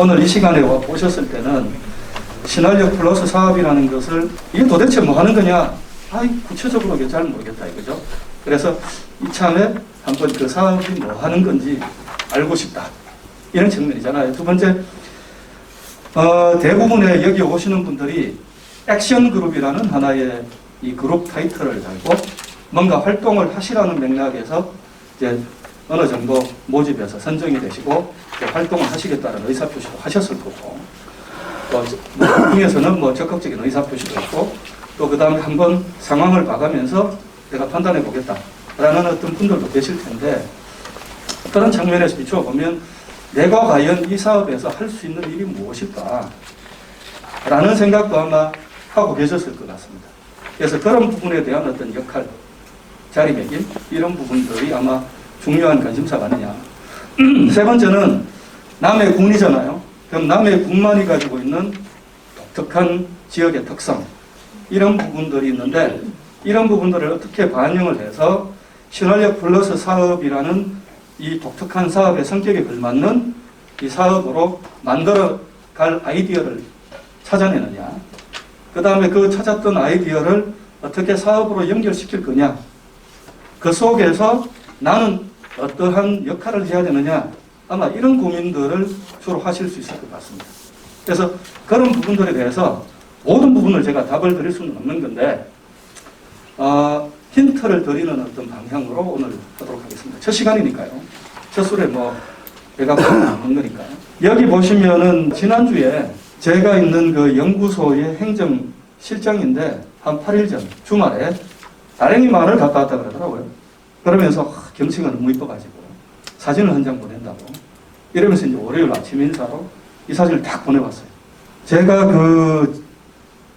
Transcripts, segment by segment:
오늘 이 시간에 와 보셨을 때는 신활력 플러스 사업이라는 것을 이게 도대체 뭐 하는 거냐? 구체적으로 잘 모르겠다 이거죠. 그래서 이참에 한번 그 사업이 뭐 하는 건지 알고 싶다. 이런 측면이잖아요. 두 번째, 대부분의 여기 오시는 분들이 액션 그룹이라는 하나의 이 그룹 타이틀을 달고 뭔가 활동을 하시라는 맥락에서 이제 어느 정도 모집해서 선정이 되시고 활동을 하시겠다는 의사표시도 하셨을 거고, 또 중에서는 뭐 적극적인 의사표시도 있고, 또 그 다음에 한번 상황을 봐가면서 내가 판단해 보겠다라는 어떤 분들도 계실 텐데, 그런 측면에서 비춰보면 내가 과연 이 사업에서 할 수 있는 일이 무엇일까 라는 생각도 아마 하고 계셨을 것 같습니다. 그래서 그런 부분에 대한 어떤 역할, 자리매김, 이런 부분들이 아마 중요한 관심사가 아니냐. 세 번째는 남해 군이잖아요. 그럼 남해 군만이 가지고 있는 독특한 지역의 특성, 이런 부분들이 있는데, 이런 부분들을 어떻게 반영을 해서 신활력 플러스 사업이라는 이 독특한 사업의 성격에 걸맞는 이 사업으로 만들어 갈 아이디어를 찾아내느냐, 그 다음에 그 찾았던 아이디어를 어떻게 사업으로 연결시킬 거냐, 그 속에서 나는 어떠한 역할을 해야 되느냐, 아마 이런 고민들을 주로 하실 수 있을 것 같습니다. 그래서 그런 부분들에 대해서 모든 부분을 제가 답을 드릴 수는 없는 건데, 힌트를 드리는 어떤 방향으로 오늘 하도록 하겠습니다. 첫 시간이니까요. 첫 술에 뭐 배가 고프는 거니까요. 여기 보시면은 지난주에 제가 있는 그 연구소의 행정실장인데 한 8일 전 주말에 다랭이 마을을 갔다 왔다 그러더라고요. 그러면서 경치가 너무 이뻐가지고 사진을 한 장 보낸다고 이러면서 이제 월요일 아침 인사로 이 사진을 딱 보내봤어요. 제가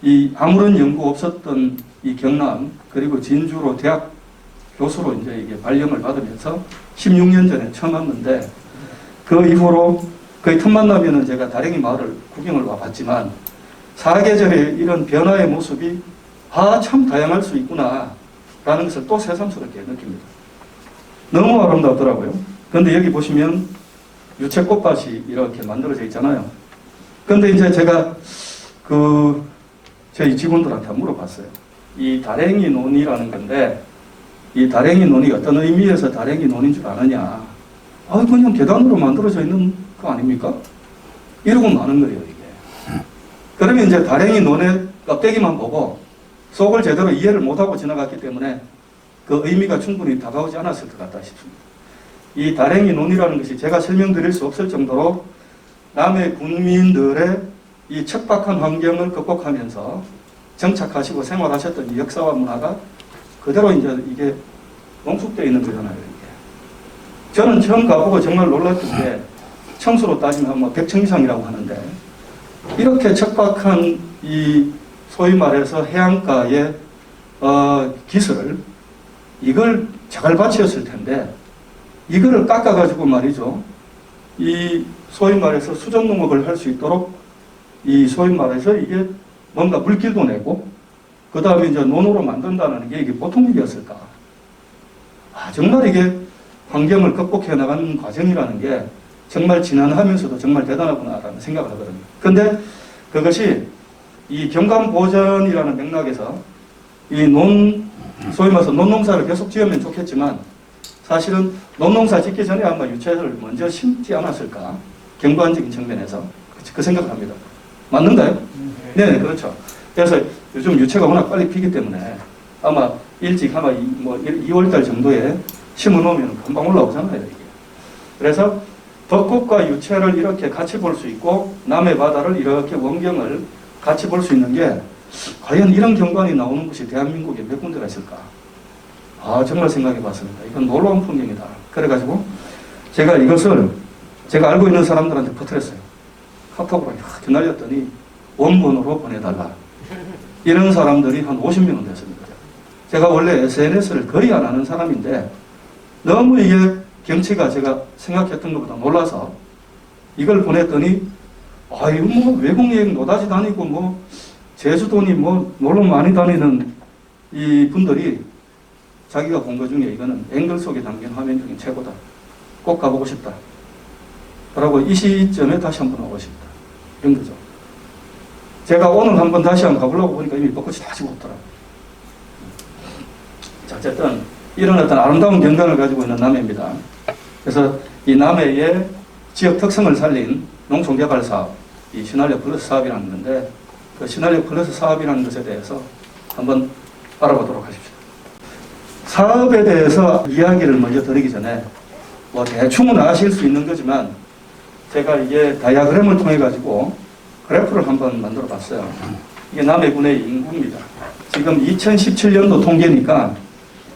이 아무런 연구 없었던 이 경남 그리고 진주로 대학 교수로 이제 이게 발령을 받으면서 16년 전에 처음 왔는데, 그 이후로 거의 틈만 나면은 제가 다랭이 마을을 구경을 와봤지만 사계절의 이런 변화의 모습이 참 다양할 수 있구나 라는 것을 또 새삼스럽게 느낍니다. 너무 아름답더라고요. 그런데 여기 보시면 유채꽃밭이 이렇게 만들어져 있잖아요. 그런데 이제 제가 저희 직원들한테 물어봤어요. 이 다랭이 논이라는 건데, 이 다랭이 논이 어떤 의미에서 다랭이 논인 줄 아느냐. 그냥 계단으로 만들어져 있는 거 아닙니까? 이러고 마는 거예요, 이게. 그러면 이제 다랭이 논의 껍데기만 보고 속을 제대로 이해를 못하고 지나갔기 때문에 그 의미가 충분히 다가오지 않았을 것 같다 싶습니다. 이 다랭이 논이라는 것이 제가 설명드릴 수 없을 정도로 남해 군민들의 이 척박한 환경을 극복하면서 정착하시고 생활하셨던 이 역사와 문화가 그대로 이제 이게 농축되어 있는 거잖아요, 이게. 저는 처음 가보고 정말 놀랐던 게, 청수로 따지면 뭐 100층 이상이라고 하는데, 이렇게 척박한 이 소위 말해서 해안가의 기술을, 이걸 자갈밭이었을 텐데, 이거를 깎아가지고 말이죠. 이 소위 말해서 수정농업을 할 수 있도록 이 소위 말해서 이게 뭔가 물길도 내고, 그 다음에 이제 논으로 만든다는 게 이게 보통 일이었을까. 정말 이게 환경을 극복해 나가는 과정이라는 게 정말 지난하면서도 정말 대단하구나라는 생각을 하거든요. 근데 그것이 이 경감보전이라는 맥락에서 이 소위 말해서 논농사를 계속 지으면 좋겠지만, 사실은 논농사 짓기 전에 아마 유채를 먼저 심지 않았을까. 경관적인 측면에서. 그 생각을 합니다. 맞는가요? 네, 그렇죠. 그래서 요즘 유채가 워낙 빨리 피기 때문에 아마 일찍 아마 2월달 정도에 심어 놓으면 금방 올라오잖아요, 이게. 그래서 벚꽃과 유채를 이렇게 같이 볼 수 있고, 남해 바다를 이렇게 원경을 같이 볼 수 있는 게, 과연 이런 경관이 나오는 곳이 대한민국에 몇 군데가 있을까? 정말 생각해 봤습니다. 이건 놀라운 풍경이다. 그래가지고 제가 이것을 제가 알고 있는 사람들한테 퍼뜨렸어요. 카톡으로 기다렸더니 원본으로 보내달라. 이런 사람들이 한 50명은 됐습니다. 제가 원래 SNS를 거의 안 하는 사람인데, 너무 이게 경치가 제가 생각했던 것보다 놀라서 이걸 보냈더니, 이거 뭐 외국여행 노다지 다니고 뭐 제주도니 뭐 놀러 많이 다니는 이 분들이 자기가 본 것 중에 이거는 앵글 속에 담긴 화면 중에 최고다. 꼭 가보고 싶다. 라고 이 시점에 다시 한번 오고 싶다. 이런 거죠. 제가 오늘 한번 다시 한번 가보려고 보니까 이미 벚꽃이 다 지고 없더라고요. 자, 어쨌든 이런 어떤 아름다운 경관을 가지고 있는 남해입니다. 그래서 이 남해의 지역 특성을 살린 농촌개발 사업, 이 시나리오 플러스 사업이라는 건데, 그 시나리오 플러스 사업이라는 것에 대해서 한번 알아보도록 하십시오. 사업에 대해서 이야기를 먼저 드리기 전에 뭐 대충은 아실 수 있는 거지만 제가 이게 다이아그램을 통해 가지고 그래프를 한번 만들어 봤어요. 이게 남해군의 인구입니다. 지금 2017년도 통계니까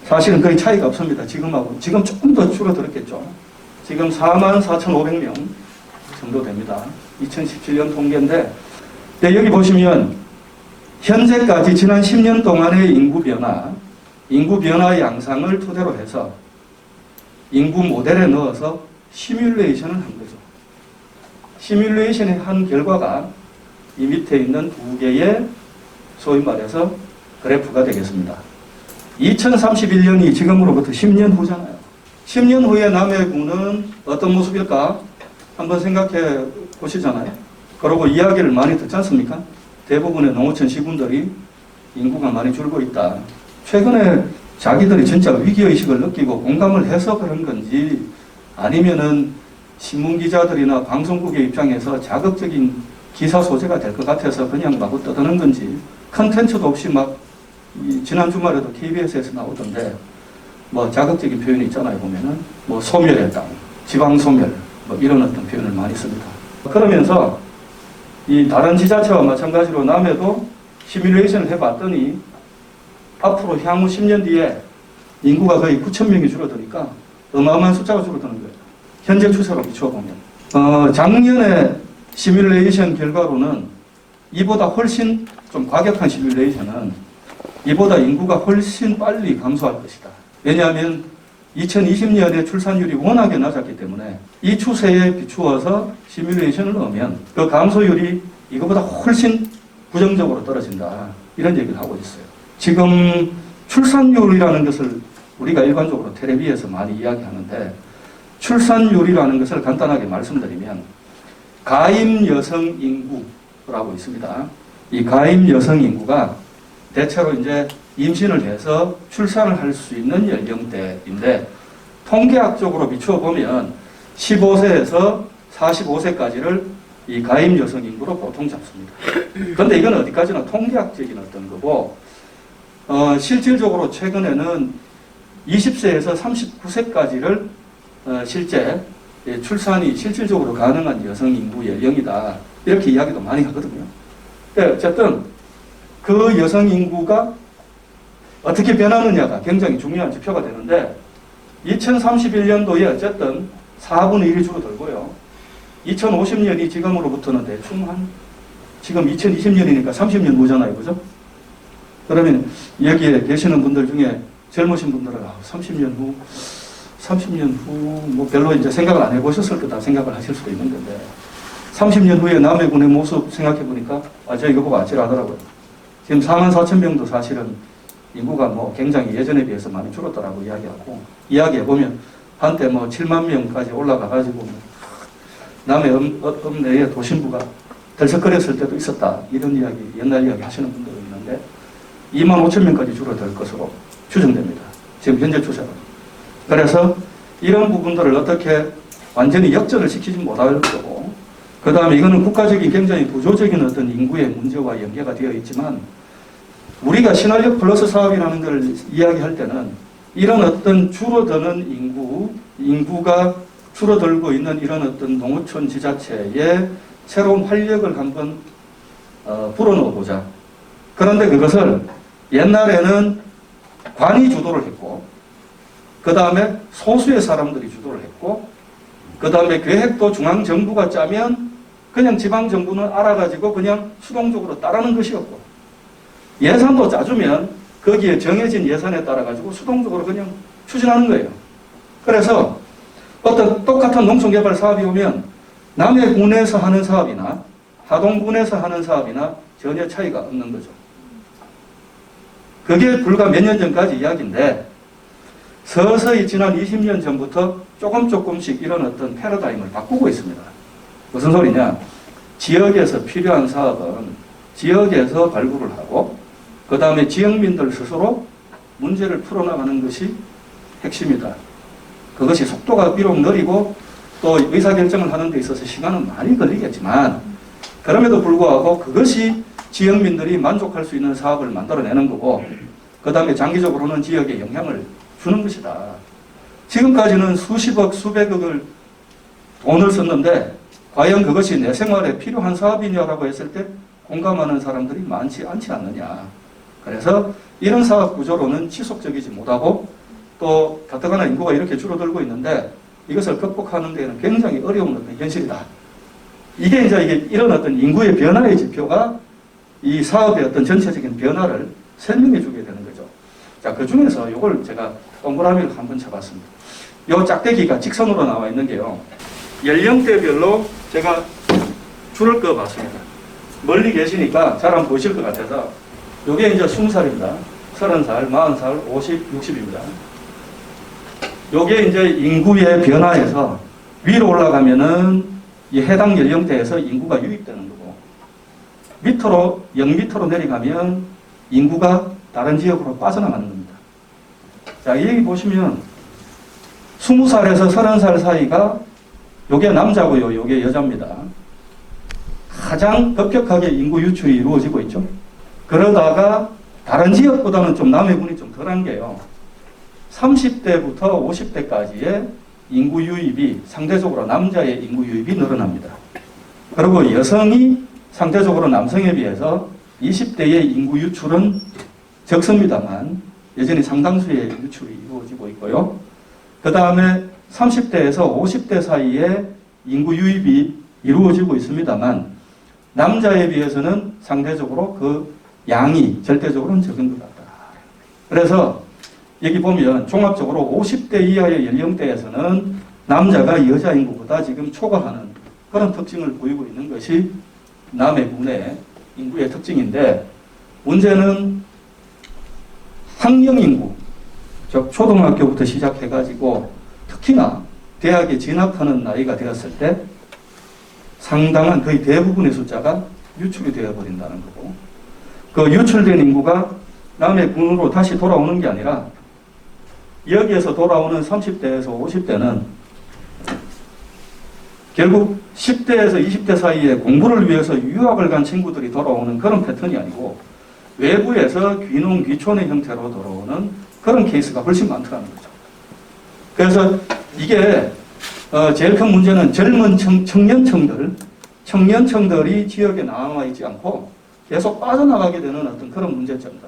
사실은 거의 차이가 없습니다. 지금하고. 지금 조금 더 줄어들었겠죠. 지금 44,500명 정도 됩니다. 2017년 통계인데, 네, 여기 보시면 현재까지 지난 10년 동안의 인구 변화 양상을 토대로 해서 인구 모델에 넣어서 시뮬레이션을 한 거죠. 시뮬레이션을 한 결과가 이 밑에 있는 두 개의 소위 말해서 그래프가 되겠습니다. 2031년이 지금으로부터 10년 후잖아요. 10년 후에 남해군은 어떤 모습일까? 한번 생각해 보시잖아요. 그러고 이야기를 많이 듣지 않습니까? 대부분의 농어촌 시군들이 인구가 많이 줄고 있다. 최근에 자기들이 진짜 위기의식을 느끼고 공감을 해서 그런 건지, 아니면은 신문기자들이나 방송국의 입장에서 자극적인 기사 소재가 될 것 같아서 그냥 마구 떠드는 건지, 컨텐츠도 없이 막, 지난 주말에도 KBS에서 나오던데, 뭐 자극적인 표현이 있잖아요. 보면은 뭐 소멸의 땅, 지방 소멸, 뭐 이런 어떤 표현을 많이 씁니다. 그러면서 이 다른 지자체와 마찬가지로 남해도 시뮬레이션을 해봤더니 앞으로 향후 10년 뒤에 인구가 거의 9,000명이 줄어드니까 어마어마한 숫자가 줄어드는 거예요. 현재 추세로 비춰보면. 작년에 시뮬레이션 결과로는 이보다 훨씬 좀 과격한 시뮬레이션은 이보다 인구가 훨씬 빨리 감소할 것이다. 왜냐하면 2020년에 출산율이 워낙에 낮았기 때문에 이 추세에 비추어서 시뮬레이션을 넣으면 그 감소율이 이거보다 훨씬 부정적으로 떨어진다. 이런 얘기를 하고 있어요. 지금 출산율이라는 것을 우리가 일반적으로 텔레비에서 많이 이야기하는데, 출산율이라는 것을 간단하게 말씀드리면 가임 여성 인구라고 있습니다. 이 가임 여성 인구가 대체로 이제 임신을 해서 출산을 할 수 있는 연령대인데, 통계학적으로 비추어 보면 15세에서 45세까지를 이 가임 여성 인구로 보통 잡습니다. 그런데 이건 어디까지나 통계학적인 어떤 거고, 실질적으로 최근에는 20세에서 39세까지를 실제 출산이 실질적으로 가능한 여성 인구 연령이다. 이렇게 이야기도 많이 하거든요. 어쨌든 그 여성 인구가 어떻게 변하느냐가 굉장히 중요한 지표가 되는데, 2031년도에 어쨌든 4분의 1이 줄어들고요. 2050년이 지금으로부터는 대충 지금 2020년이니까 30년 후잖아요. 그죠? 그러면 여기에 계시는 분들 중에 젊으신 분들은 30년 후, 뭐 별로 이제 생각을 안 해보셨을 거다 생각을 하실 수도 있는 건데, 30년 후에 남해군의 모습 생각해 보니까, 저 이거 보고 아찔하더라고요. 지금 44,000명도 사실은 인구가 뭐 굉장히 예전에 비해서 많이 줄었다라고 이야기하고, 이야기해보면 한때 뭐 7만 명까지 올라가가지고 남해 읍내의 도심부가 들썩거렸을 때도 있었다. 이런 이야기, 옛날 이야기 하시는 분들도 있는데 25,000명까지 줄어들 것으로 추정됩니다. 지금 현재 추세로. 그래서 이런 부분들을 어떻게 완전히 역전을 시키지 못할 거고, 그 다음에 이거는 국가적인 굉장히 구조적인 어떤 인구의 문제와 연계가 되어 있지만, 우리가 시나리오 플러스 사업이라는 걸 이야기할 때는 이런 어떤 줄어드는 인구가 줄어들고 있는 이런 어떤 농어촌 지자체에 새로운 활력을 한번 불어넣어보자. 그런데 그것을 옛날에는 관이 주도를 했고, 그 다음에 소수의 사람들이 주도를 했고, 그 다음에 계획도 중앙정부가 짜면 그냥 지방정부는 알아가지고 그냥 수동적으로 따르는 것이었고, 예산도 짜주면 거기에 정해진 예산에 따라가지고 수동적으로 그냥 추진하는 거예요. 그래서 어떤 똑같은 농촌개발 사업이 오면 남해군에서 하는 사업이나 하동군에서 하는 사업이나 전혀 차이가 없는 거죠. 그게 불과 몇 년 전까지 이야기인데, 서서히 지난 20년 전부터 조금씩 이런 어떤 패러다임을 바꾸고 있습니다. 무슨 소리냐? 지역에서 필요한 사업은 지역에서 발굴을 하고 그 다음에 지역민들 스스로 문제를 풀어나가는 것이 핵심이다. 그것이 속도가 비록 느리고 또 의사결정을 하는 데 있어서 시간은 많이 걸리겠지만 그럼에도 불구하고 그것이 지역민들이 만족할 수 있는 사업을 만들어내는 거고 그 다음에 장기적으로는 지역에 영향을 주는 것이다. 지금까지는 수십억, 수백억을 돈을 썼는데 과연 그것이 내 생활에 필요한 사업이냐라고 했을 때 공감하는 사람들이 많지 않지 않느냐. 그래서 이런 사업 구조로는 지속적이지 못하고 또 가뜩하나 인구가 이렇게 줄어들고 있는데 이것을 극복하는 데에는 굉장히 어려운 어떤 현실이다. 이게 이런 어떤 인구의 변화의 지표가 이 사업의 어떤 전체적인 변화를 설명해 주게 되는 거죠. 자, 그 중에서 이걸 제가 동그라미를 한번 쳐봤습니다. 이 짝대기가 직선으로 나와 있는 게요. 연령대별로 제가 줄을 그어봤습니다. 멀리 계시니까 잘 안 보이실 것 같아서 이게 이제 20살입니다. 30살, 40살, 50, 60입니다. 요게 이제 인구의 변화에서 위로 올라가면은 이 해당 연령대에서 인구가 유입되는 거고 밑으로 0m로 내려가면 인구가 다른 지역으로 빠져나가는 겁니다. 자, 이 얘기 보시면 20살에서 30살 사이가 요게 남자고요. 요게 여자입니다. 가장 급격하게 인구 유출이 이루어지고 있죠. 그러다가 다른 지역보다는 좀 남해군이 좀 덜한 게요. 30대부터 50대까지의 인구 유입이 상대적으로 남자의 인구 유입이 늘어납니다. 그리고 여성이 상대적으로 남성에 비해서 20대의 인구 유출은 적습니다만 여전히 상당수의 유출이 이루어지고 있고요. 그 다음에 30대에서 50대 사이에 인구 유입이 이루어지고 있습니다만 남자에 비해서는 상대적으로 그 양이 절대적으로는 적은 것 같다. 그래서 여기 보면 종합적으로 50대 이하의 연령대에서는 남자가 여자 인구보다 지금 초과하는 그런 특징을 보이고 있는 것이 남해군의 인구의 특징인데 문제는 학령 인구, 즉 초등학교부터 시작해가지고 특히나 대학에 진학하는 나이가 되었을 때 상당한 거의 대부분의 숫자가 유출이 되어버린다는 거고 그 유출된 인구가 남해군으로 다시 돌아오는 게 아니라 여기에서 돌아오는 30대에서 50대는 결국 10대에서 20대 사이에 공부를 위해서 유학을 간 친구들이 돌아오는 그런 패턴이 아니고 외부에서 귀농, 귀촌의 형태로 돌아오는 그런 케이스가 훨씬 많다는 거죠. 그래서 이게 제일 큰 문제는 젊은 청년층들이 지역에 남아 있지 않고 계속 빠져나가게 되는 어떤 그런 문제점들.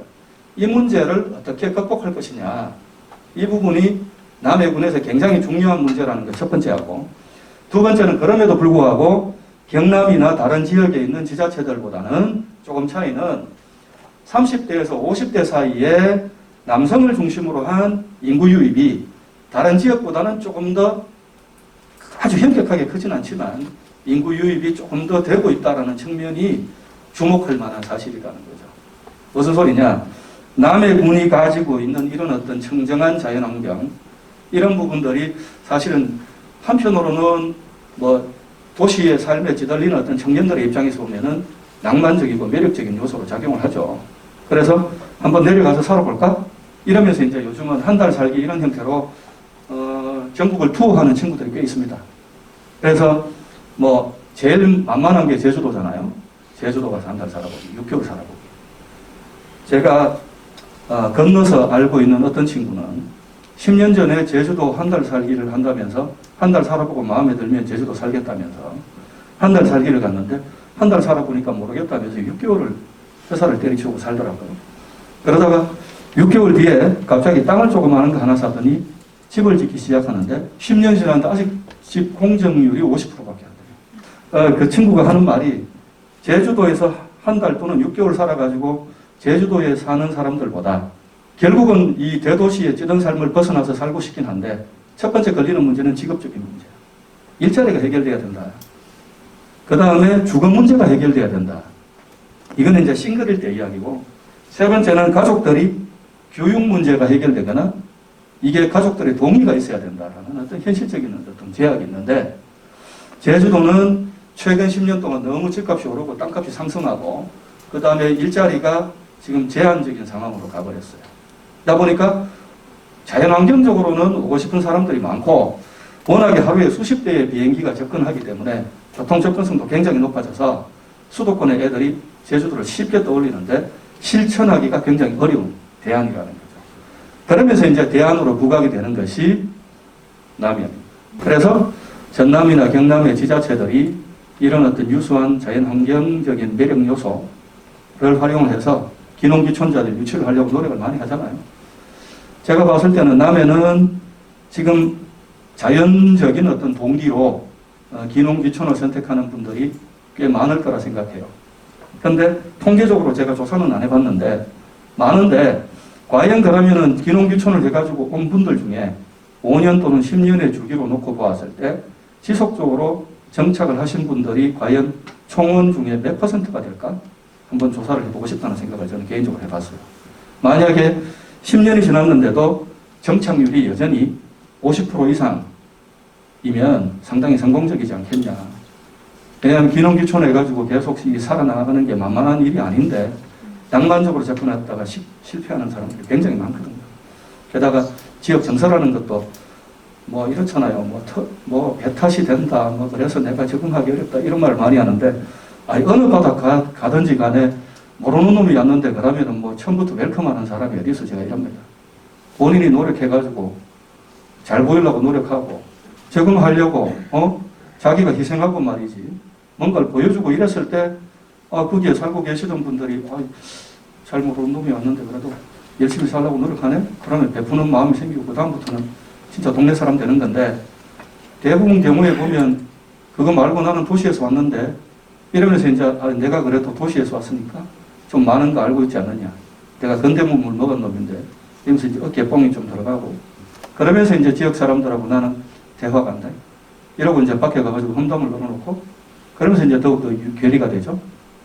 이 문제를 어떻게 극복할 것이냐. 이 부분이 남해군에서 굉장히 중요한 문제라는 게 첫 번째하고 두 번째는 그럼에도 불구하고 경남이나 다른 지역에 있는 지자체들보다는 조금 차이는 30대에서 50대 사이에 남성을 중심으로 한 인구 유입이 다른 지역보다는 조금 더 아주 현격하게 크진 않지만 인구 유입이 조금 더 되고 있다는 측면이 주목할 만한 사실이라는 거죠. 무슨 소리냐? 남해군이 가지고 있는 이런 어떤 청정한 자연환경 이런 부분들이 사실은 한편으로는 뭐 도시의 삶에 찌들리는 어떤 청년들의 입장에서 보면은 낭만적이고 매력적인 요소로 작용을 하죠. 그래서 한번 내려가서 살아볼까? 이러면서 이제 요즘은 한 달 살기 이런 형태로 전국을 투어하는 친구들이 꽤 있습니다. 그래서 뭐 제일 만만한 게 제주도잖아요. 제주도 가서 한 달 살아보기, 6개월 살아보기. 제가 건너서 알고 있는 어떤 친구는 10년 전에 제주도 한 달 살기를 한다면서 한 달 살아보고 마음에 들면 제주도 살겠다면서 한 달 살기를 갔는데 한 달 살아보니까 모르겠다면서 6개월을 회사를 때리치우고 살더라고요. 그러다가 6개월 뒤에 갑자기 땅을 조그마한 거 하나 사더니 집을 짓기 시작하는데 10년 지났는데 아직 집 공정률이 50%밖에 안 돼요. 그 친구가 하는 말이 제주도에서 한 달 또는 6개월 살아가지고 제주도에 사는 사람들보다 결국은 이 대도시의 찌든 삶을 벗어나서 살고 싶긴 한데 첫 번째 걸리는 문제는 직업적인 문제야. 일자리가 해결돼야 된다. 그 다음에 주거 문제가 해결돼야 된다. 이거는 이제 싱글일 때 이야기고 세 번째는 가족들이 교육 문제가 해결되거나 이게 가족들의 동의가 있어야 된다라는 어떤 현실적인 어떤 제약이 있는데 제주도는 최근 10년 동안 너무 집값이 오르고 땅값이 상승하고 그 다음에 일자리가 지금 제한적인 상황으로 가버렸어요. 그러다 보니까 자연환경적으로는 오고 싶은 사람들이 많고 워낙에 하루에 수십 대의 비행기가 접근하기 때문에 교통 접근성도 굉장히 높아져서 수도권의 애들이 제주도를 쉽게 떠올리는데 실천하기가 굉장히 어려운 대안이라는 거죠. 그러면서 이제 대안으로 부각이 되는 것이 남해입니다. 그래서 전남이나 경남의 지자체들이 이런 어떤 유수한 자연환경적인 매력 요소를 활용해서 귀농귀촌자들 유치를 하려고 노력을 많이 하잖아요. 제가 봤을 때는 남해는 지금 자연적인 어떤 동기로 귀농귀촌을 선택하는 분들이 꽤 많을 거라 생각해요. 그런데 통계적으로 제가 조사는 안 해봤는데 많은데 과연 그러면은 귀농귀촌을 해가지고 온 분들 중에 5년 또는 10년의 주기로 놓고 보았을 때 지속적으로 정착을 하신 분들이 과연 총원 중에 몇 %가 될까? 한번 조사를 해보고 싶다는 생각을 저는 개인적으로 해봤어요. 만약에 10년이 지났는데도 정착률이 여전히 50% 이상이면 상당히 성공적이지 않겠냐. 왜냐하면 귀농귀촌 해가지고 계속 살아나가는 게 만만한 일이 아닌데 낭만적으로 접근했다가 실패하는 사람들이 굉장히 많거든요. 게다가 지역 정서라는 것도 뭐 이렇잖아요. 배 탓이 된다. 그래서 내가 적응하기 어렵다. 이런 말을 많이 하는데, 어느 바다 가든지 간에 모르는 놈이 왔는데 그러면은 뭐 처음부터 웰컴하는 사람이 어디 있어 제가 이럽니다. 본인이 노력해가지고 잘 보이려고 노력하고 적응하려고 자기가 희생하고 말이지 뭔가를 보여주고 이랬을 때 거기에 살고 계시던 분들이 잘 모르는 놈이 왔는데 그래도 열심히 살려고 노력하네? 그러면 베푸는 마음이 생기고 그 다음부터는 진짜 동네 사람 되는 건데 대부분 경우에 보면 그거 말고 나는 도시에서 왔는데 이러면서 이제 내가 그래도 도시에서 왔으니까 좀 많은 거 알고 있지 않느냐. 내가 건대문물 먹은 놈인데 이러면서 이제 어깨에 뽕이 좀 들어가고 그러면서 이제 지역 사람들하고 나는 대화가 안 돼. 이러고 이제 밖에 가가지고 험담을 걸어놓고 그러면서 이제 더욱더 괴리가 되죠.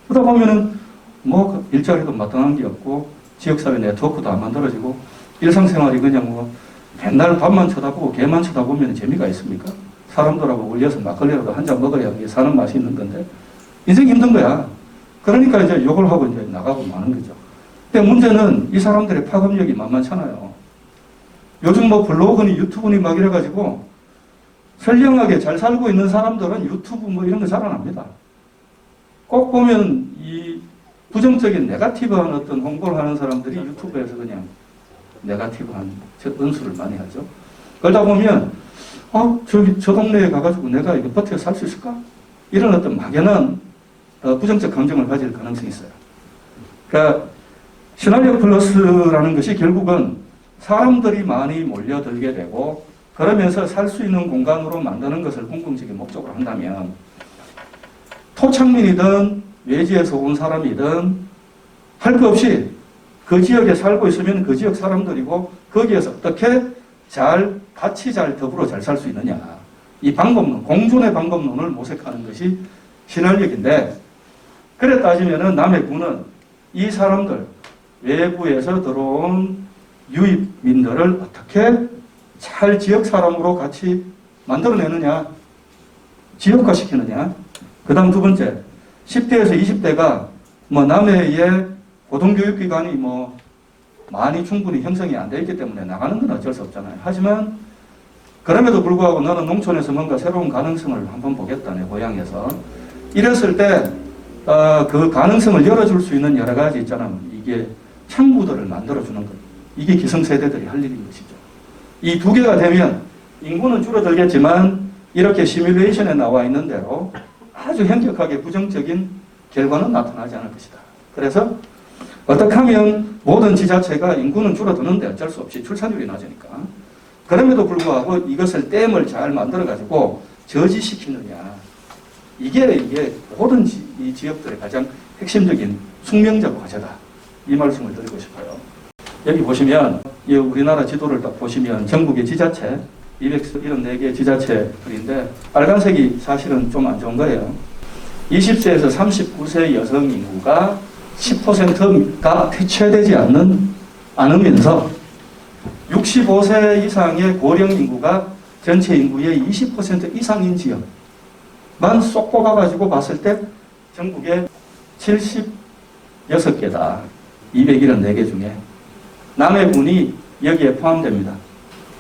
그러다 보면은 뭐 일자리도 마땅한 게 없고 지역사회 네트워크도 안 만들어지고 일상생활이 그냥 뭐 맨날 밥만 쳐다보고 개만 쳐다보면 재미가 있습니까? 사람들하고 올려서 막걸리라도 한 잔 먹어야 이게 사는 맛이 있는 건데 인생이 힘든 거야. 그러니까 이제 욕을 하고 이제 나가고 마는 거죠. 근데 문제는 이 사람들의 파급력이 만만찮아요. 요즘 뭐 블로그니 유튜브니 막 이래가지고 선량하게 잘 살고 있는 사람들은 유튜브 뭐 이런 거 잘 안 합니다. 꼭 보면 이 부정적인 네거티브한 어떤 홍보를 하는 사람들이 유튜브에서 그냥 네거티브한 은수를 많이 하죠. 그러다 보면 저 동네에 가가지고 내가 이거 버텨 살 수 있을까? 이런 어떤 막연한 부정적 감정을 가질 가능성이 있어요. 그러니까 시나리오 플러스라는 것이 결국은 사람들이 많이 몰려들게 되고 그러면서 살 수 있는 공간으로 만드는 것을 궁극적인 목적으로 한다면 토착민이든 외지에서 온 사람이든 할 것 없이 그 지역에 살고 있으면 그 지역 사람들이고 거기에서 어떻게 같이 잘 더불어 잘 살 수 있느냐. 이 방법론, 공존의 방법론을 모색하는 것이 신활력인데 그래 따지면은 남해군은 이 사람들, 외부에서 들어온 유입민들을 어떻게 잘 지역 사람으로 같이 만들어내느냐, 지역화시키느냐. 그 다음 두 번째, 10대에서 20대가 뭐 남해의 고등교육기관이 뭐 많이 충분히 형성이 안 되어 있기 때문에 나가는 건 어쩔 수 없잖아요. 하지만 그럼에도 불구하고 너는 농촌에서 뭔가 새로운 가능성을 한번 보겠다, 내 고향에서. 이랬을 때 그 가능성을 열어줄 수 있는 여러 가지 있잖아요. 이게 창구들을 만들어주는 것. 이게 기성세대들이 할 일인 것이죠. 이 두 개가 되면 인구는 줄어들겠지만 이렇게 시뮬레이션에 나와 있는 대로 아주 현격하게 부정적인 결과는 나타나지 않을 것이다. 그래서 어떻게 하면 모든 지자체가 인구는 줄어드는데 어쩔 수 없이 출산율이 낮으니까 그럼에도 불구하고 이것을 댐을 잘 만들어가지고 저지시키느냐. 이게 모든 이 지역들의 가장 핵심적인 숙명적 과제다. 이 말씀을 드리고 싶어요. 여기 보시면 이 우리나라 지도를 딱 보시면 전국의 지자체 274개의 지자체들인데 빨간색이 사실은 좀 안 좋은 거예요. 20세에서 39세 여성 인구가 10%가 퇴출되지 않으면서 65세 이상의 고령 인구가 전체 인구의 20% 이상인 지역. 만 쏙 꼽아가지고 봤을 때 전국에 76개다. 274개 중에. 남해군이 여기에 포함됩니다.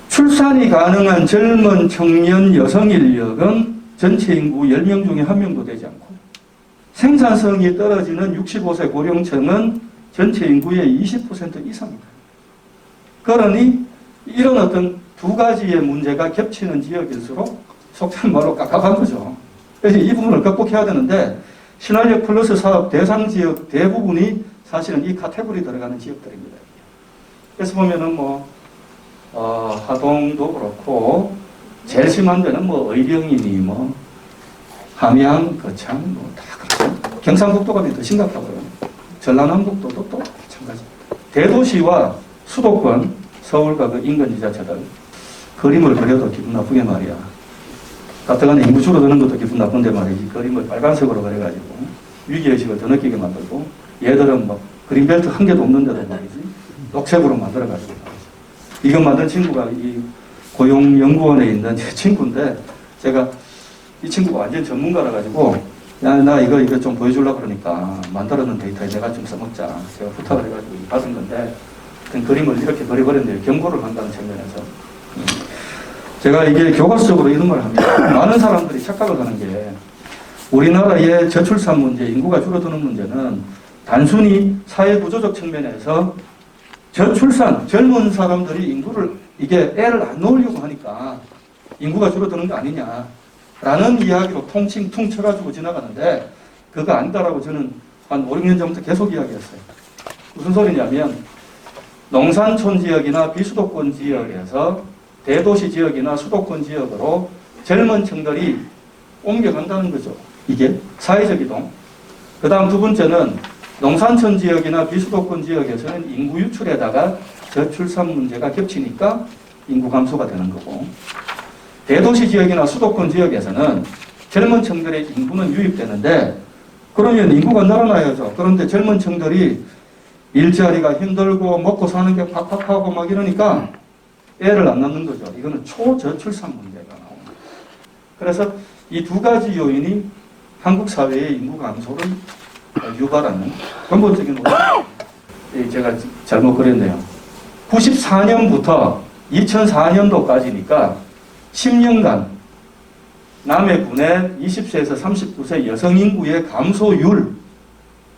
출산이 가능한 젊은 청년 여성 인력은 전체 인구 10명 중에 1명도 되지 않고, 생산성이 떨어지는 65세 고령층은 전체 인구의 20% 이상입니다. 그러니 이런 어떤 두 가지의 문제가 겹치는 지역일수록 속된 말로 깝깝한 거죠. 그래서 이 부분을 극복해야 되는데, 신활력 플러스 사업 대상 지역 대부분이 사실은 이 카테고리 들어가는 지역들입니다. 그래서 보면은 하동도 그렇고, 제일 심한 데는 의령이니 함양, 거창 다 그렇죠. 경상북도가 더 심각하고요. 전라남북도도 또 마찬가지. 대도시와 수도권, 서울과 그 인근 지자체들 그림을 그려도 기분 나쁘게 말이야. 가뜩한 인구 줄어드는 것도 기분 나쁜데 말이지. 그림을 빨간색으로 그려가지고 위기의식을 더 느끼게 만들고, 얘들은 그린벨트 한 개도 없는데도 말이지 녹색으로 만들어가지고 말이지. 이거 만든 친구가 이 고용연구원에 있는 제 친구인데, 제가 이 친구가 완전 전문가라 가지고, 야, 나 이거 좀 보여주려고 그러니까 만들어놓은 데이터에 내가 좀 써먹자. 제가 부탁을 해가지고 받은 건데, 그림을 이렇게 그려버렸는데 경고를 한다는 측면에서. 제가 이게 교과서적으로 이런 걸 하면 많은 사람들이 착각을 하는 게, 우리나라의 저출산 문제, 인구가 줄어드는 문제는 단순히 사회구조적 측면에서 저출산, 젊은 사람들이 이게 애를 안 놓으려고 하니까 인구가 줄어드는 거 아니냐라는 이야기로 퉁 쳐가지고 지나가는데, 그거 아니다라고 저는 한 5, 6년 전부터 계속 이야기했어요. 무슨 소리냐면, 농산촌 지역이나 비수도권 지역에서 대도시 지역이나 수도권 지역으로 젊은 층들이 옮겨간다는 거죠. 이게 사회적 이동. 그 다음 두 번째는 농산촌 지역이나 비수도권 지역에서는 인구 유출에다가 저출산 문제가 겹치니까 인구 감소가 되는 거고, 대도시 지역이나 수도권 지역에서는 젊은 층들의 인구는 유입되는데, 그러면 인구가 늘어나야죠. 그런데 젊은 층들이 일자리가 힘들고 먹고 사는 게 팍팍하고 막 이러니까 애를 안 낳는 거죠. 이거는 초저출산 문제가 나옵니다. 그래서 이 두 가지 요인이 한국 사회의 인구 감소를 유발하는 근본적인 원인입니다. 제가 잘못 그렸네요. 94년부터 2004년도까지니까 10년간 남해군의 20세에서 39세 여성 인구의 감소율을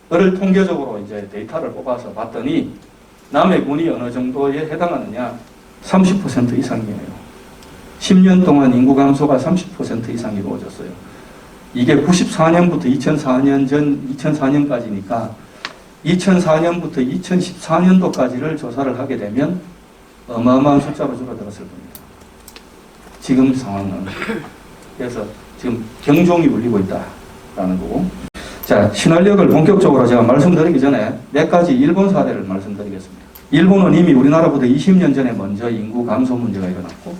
통계적으로 이제 데이터를 뽑아서 봤더니, 남해군이 어느 정도에 해당하느냐, 30% 이상이에요. 10년 동안 인구 감소가 30% 이상이 이루어졌어요. 이게 94년부터 2004년까지니까 2004년부터 2014년도까지를 조사를 하게 되면 어마어마한 숫자로 줄어들었을 겁니다. 지금 상황은. 그래서 지금 경종이 울리고 있다라는 거고. 자, 신활력을 본격적으로 제가 말씀드리기 전에 몇 가지 일본 사례를 말씀드리겠습니다. 일본은 이미 우리나라보다 20년 전에 먼저 인구 감소 문제가 일어났고,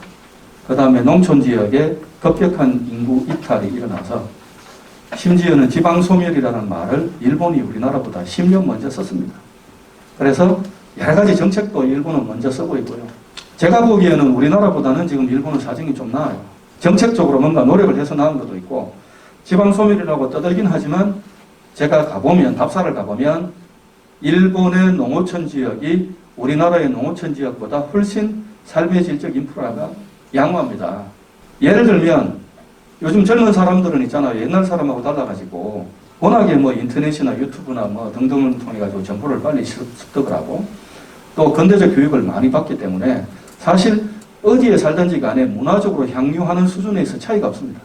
그 다음에 농촌 지역에 급격한 인구 이탈이 일어나서 심지어는 지방소멸이라는 말을 일본이 우리나라보다 10년 먼저 썼습니다. 그래서 여러 가지 정책도 일본은 먼저 쓰고 있고요. 제가 보기에는 우리나라보다는 지금 일본은 사정이 좀 나아요. 정책적으로 뭔가 노력을 해서 나은 것도 있고, 지방소멸이라고 떠들긴 하지만 제가 답사를 가보면 일본의 농어촌 지역이 우리나라의 농어촌 지역보다 훨씬 삶의 질적 인프라가 양호합니다. 예를 들면 요즘 젊은 사람들은 있잖아요. 옛날 사람하고 달라가지고 워낙에 인터넷이나 유튜브나 등등을 통해 가지고 정보를 빨리 습득을 하고, 또 근대적 교육을 많이 받기 때문에 사실 어디에 살든지 간에 문화적으로 향유하는 수준에서 차이가 없습니다.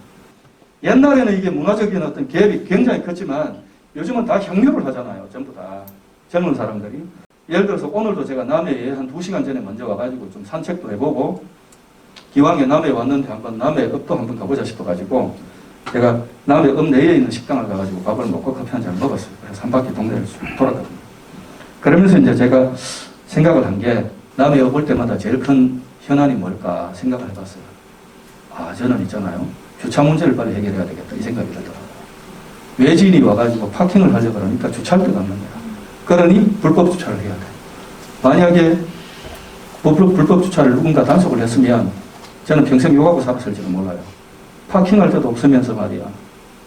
옛날에는 이게 문화적인 어떤 갭이 굉장히 컸지만 요즘은 다 향유를 하잖아요. 전부 다 젊은 사람들이. 예를 들어서 오늘도 제가 남해에 한 2시간 전에 먼저 와가지고 좀 산책도 해보고, 기왕에 남해에 왔는데 한번 남해읍도 한번 가보자 싶어가지고 제가 남해읍 내에 있는 식당을 가가지고 밥을 먹고 커피 한 잔 먹었어요. 그래서 한 바퀴 동네를 쭉 돌았거든요. 그러면서 이제 제가 생각을 한 게, 남해에 올 때마다 제일 큰 현안이 뭘까 생각을 해봤어요. 저는 있잖아요. 주차 문제를 빨리 해결해야 되겠다 이 생각이 들더라고요. 외지인이 와가지고 파킹을 하려고 그러니까 주차할 데가 없는 거야. 그러니 불법 주차를 해야 돼. 만약에 불법 주차를 누군가 단속을 했으면 저는 평생 욕하고 살았을지도 몰라요. 파킹할 데도 없으면서 말이야.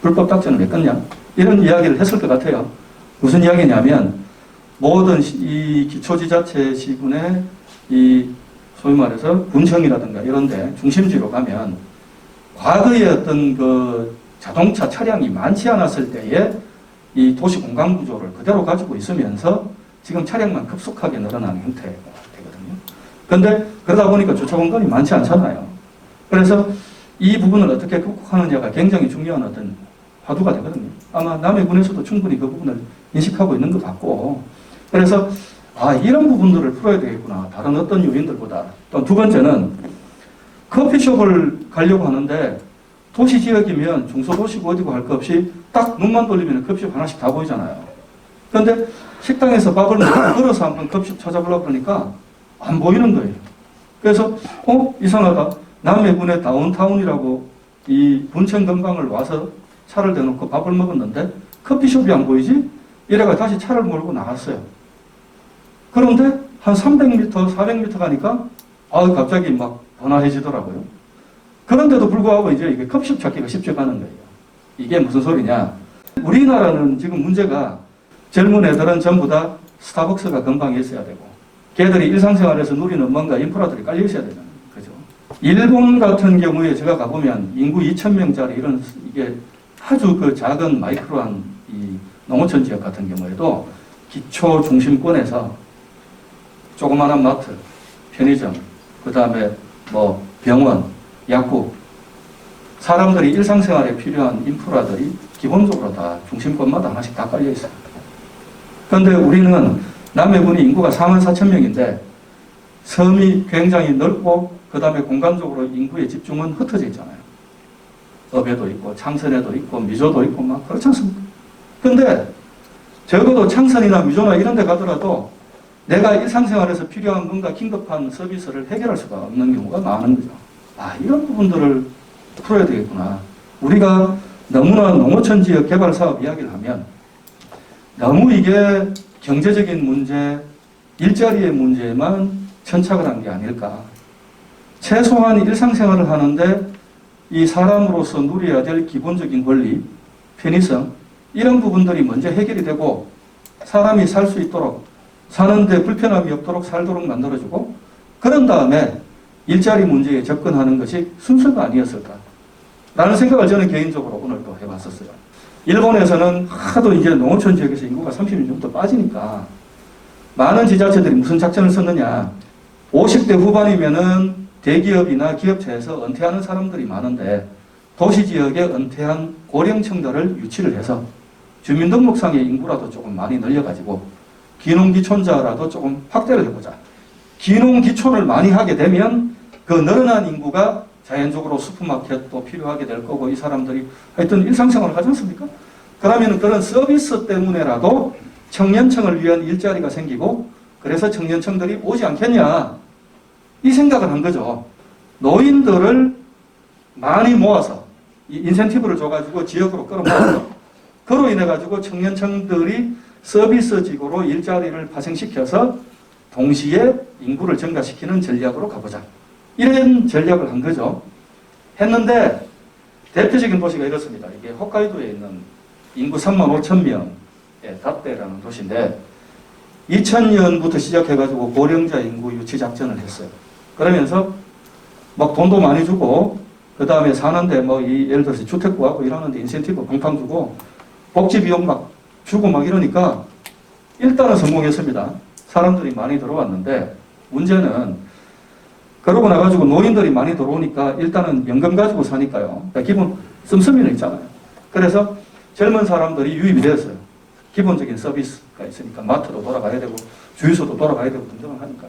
불법 작전을 했겠냐? 이런 이야기를 했을 것 같아요. 무슨 이야기냐면 모든 이 기초지자체 지분의 이 소위 말해서 군청이라든가 이런 데 중심지로 가면 과거의 어떤 그 자동차 차량이 많지 않았을 때에 이 도시 공간 구조를 그대로 가지고 있으면서 지금 차량만 급속하게 늘어나는 형태가 되거든요. 그런데 그러다 보니까 주차 공간이 많지 않잖아요. 그래서 이 부분을 어떻게 극복하느냐가 굉장히 중요한 어떤 화두가 되거든요. 아마 남해군에서도 충분히 그 부분을 인식하고 있는 것 같고, 그래서 이런 부분들을 풀어야 되겠구나. 다른 어떤 요인들보다. 또 두 번째는 커피숍을 가려고 하는데 도시 지역이면 중소도시고 어디고 할 것 없이 딱 눈만 돌리면 커피숍 하나씩 다 보이잖아요. 그런데 식당에서 밥을 먹고 걸어서 한번 커피숍 찾아보려고 그러니까 안 보이는 거예요. 그래서 이상하다. 남해군의 다운타운이라고 이 분천 근방을 와서 차를 대놓고 밥을 먹었는데 커피숍이 안 보이지? 이래가 다시 차를 몰고 나갔어요. 그런데 한 300m, 400m 가니까 갑자기 막 번화해지더라고요. 그런데도 불구하고 이제 이게 커피숍 찾기가 쉽지가 않은 거예요. 이게 무슨 소리냐? 우리나라는 지금 문제가 젊은 애들은 전부 다 스타벅스가 근방에 있어야 되고 걔들이 일상생활에서 누리는 뭔가 인프라들이 깔려 있어야 되잖아요. 그죠? 일본 같은 경우에 제가 가보면 인구 2,000명짜리 이런 이게 아주 그 작은 마이크로한 이 농어촌 지역 같은 경우에도 기초 중심권에서 조그마한 마트, 편의점, 그 다음에 뭐 병원, 약국, 사람들이 일상생활에 필요한 인프라들이 기본적으로 다 중심권마다 하나씩 다 깔려 있어요. 그런데 우리는 남해군이 인구가 44,000명인데 섬이 굉장히 넓고 그 다음에 공간적으로 인구의 집중은 흩어져 있잖아요. 업에도 있고 창선에도 있고 미조도 있고 막 그렇지 않습니까? 근데 적어도 창선이나 미조나 이런 데 가더라도 내가 일상생활에서 필요한 뭔가 긴급한 서비스를 해결할 수가 없는 경우가 많은 거죠. 이런 부분들을 풀어야 되겠구나. 우리가 너무나 농어촌 지역 개발 사업 이야기를 하면 너무 이게 경제적인 문제, 일자리의 문제만 천착을 한 게 아닐까. 최소한 일상생활을 하는데 이 사람으로서 누려야 될 기본적인 권리, 편의성 이런 부분들이 먼저 해결이 되고 사람이 살 수 있도록 사는데 불편함이 없도록 살도록 만들어주고 그런 다음에 일자리 문제에 접근하는 것이 순서가 아니었을까 라는 생각을 저는 개인적으로 오늘 또 해봤었어요. 일본에서는 하도 이제 농어촌 지역에서 인구가 30명 정도 빠지니까 많은 지자체들이 무슨 작전을 썼느냐. 50대 후반이면은 대기업이나 기업체에서 은퇴하는 사람들이 많은데 도시지역에 은퇴한 고령층들을 유치를 해서 주민등록상의 인구라도 조금 많이 늘려가지고 기농기촌자라도 조금 확대를 해보자. 기농기촌을 많이 하게 되면 그 늘어난 인구가 자연적으로 슈퍼마켓도 필요하게 될 거고 이 사람들이 하여튼 일상생활을 하지 않습니까? 그러면 그런 서비스 때문에라도 청년층을 위한 일자리가 생기고 그래서 청년층들이 오지 않겠냐 이 생각을 한 거죠. 노인들을 많이 모아서 이 인센티브를 줘가지고 지역으로 끌어모아서 그로 인해 가지고 청년층들이 서비스직으로 일자리를 파생시켜서 동시에 인구를 증가시키는 전략으로 가보자. 이런 전략을 한 거죠. 했는데 대표적인 도시가 이렇습니다. 이게 홋카이도에 있는 인구 35,000명의 다떼라는 도시인데 2000년부터 시작해가지고 고령자 인구 유치 작전을 했어요. 그러면서 막 돈도 많이 주고 그 다음에 사는데 뭐 예를 들어서 주택 구하고 이러는데 인센티브 팡팡 주고 복지 비용 막 주고 막 이러니까 일단은 성공했습니다. 사람들이 많이 들어왔는데 문제는 그러고 나가지고 노인들이 많이 들어오니까 일단은 연금 가지고 사니까요. 그러니까 기본 씀씀이는 있잖아요. 그래서 젊은 사람들이 유입이 됐어요. 기본적인 서비스가 있으니까 마트도 돌아가야 되고 주유소도 돌아가야 되고 등등을 하니까.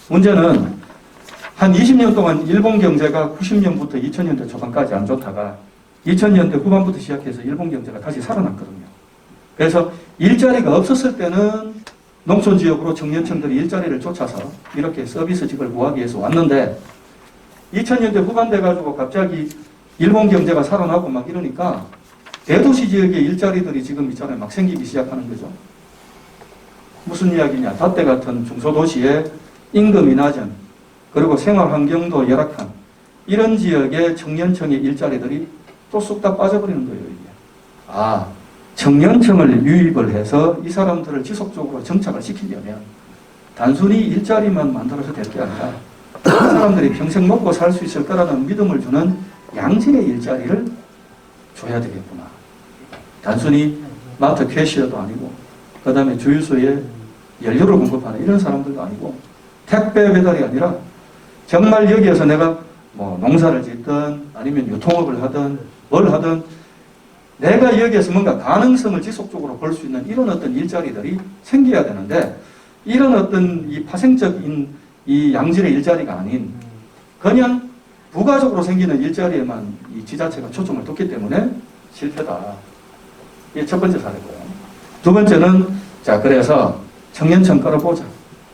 문제는 한 20년 동안 일본 경제가 90년부터 2000년대 초반까지 안 좋다가 2000년대 후반부터 시작해서 일본 경제가 다시 살아났거든요. 그래서 일자리가 없었을 때는 농촌 지역으로 청년층들이 일자리를 쫓아서 이렇게 서비스직을 구하기 위해서 왔는데 2000년대 후반 돼가지고 갑자기 일본 경제가 살아나고 막 이러니까 대도시 지역의 일자리들이 지금 있잖아요. 막 생기기 시작하는 거죠. 무슨 이야기냐. 다떼 같은 중소도시에 임금이 낮은 그리고 생활 환경도 열악한 이런 지역의 청년층의 일자리들이 또 쑥 다 빠져버리는 거예요. 이게. 청년층을 유입을 해서 이 사람들을 지속적으로 정착을 시키려면 단순히 일자리만 만들어서 될 게 아니라 이 사람들이 평생 먹고 살 수 있을 거라는 믿음을 주는 양질의 일자리를 줘야 되겠구나. 단순히 마트 캐시어도 아니고, 그 다음에 주유소에 연료를 공급하는 이런 사람들도 아니고, 택배 배달이 아니라 정말 여기에서 내가 뭐 농사를 짓든 아니면 유통업을 하든 뭘 하든 내가 여기에서 뭔가 가능성을 지속적으로 볼 수 있는 이런 어떤 일자리들이 생겨야 되는데, 이런 어떤 이 파생적인 이 양질의 일자리가 아닌 그냥 부가적으로 생기는 일자리에만 이 지자체가 초점을 뒀기 때문에 실패다. 이게 첫 번째 사례고요. 두 번째는 그래서 청년층 끌어보자.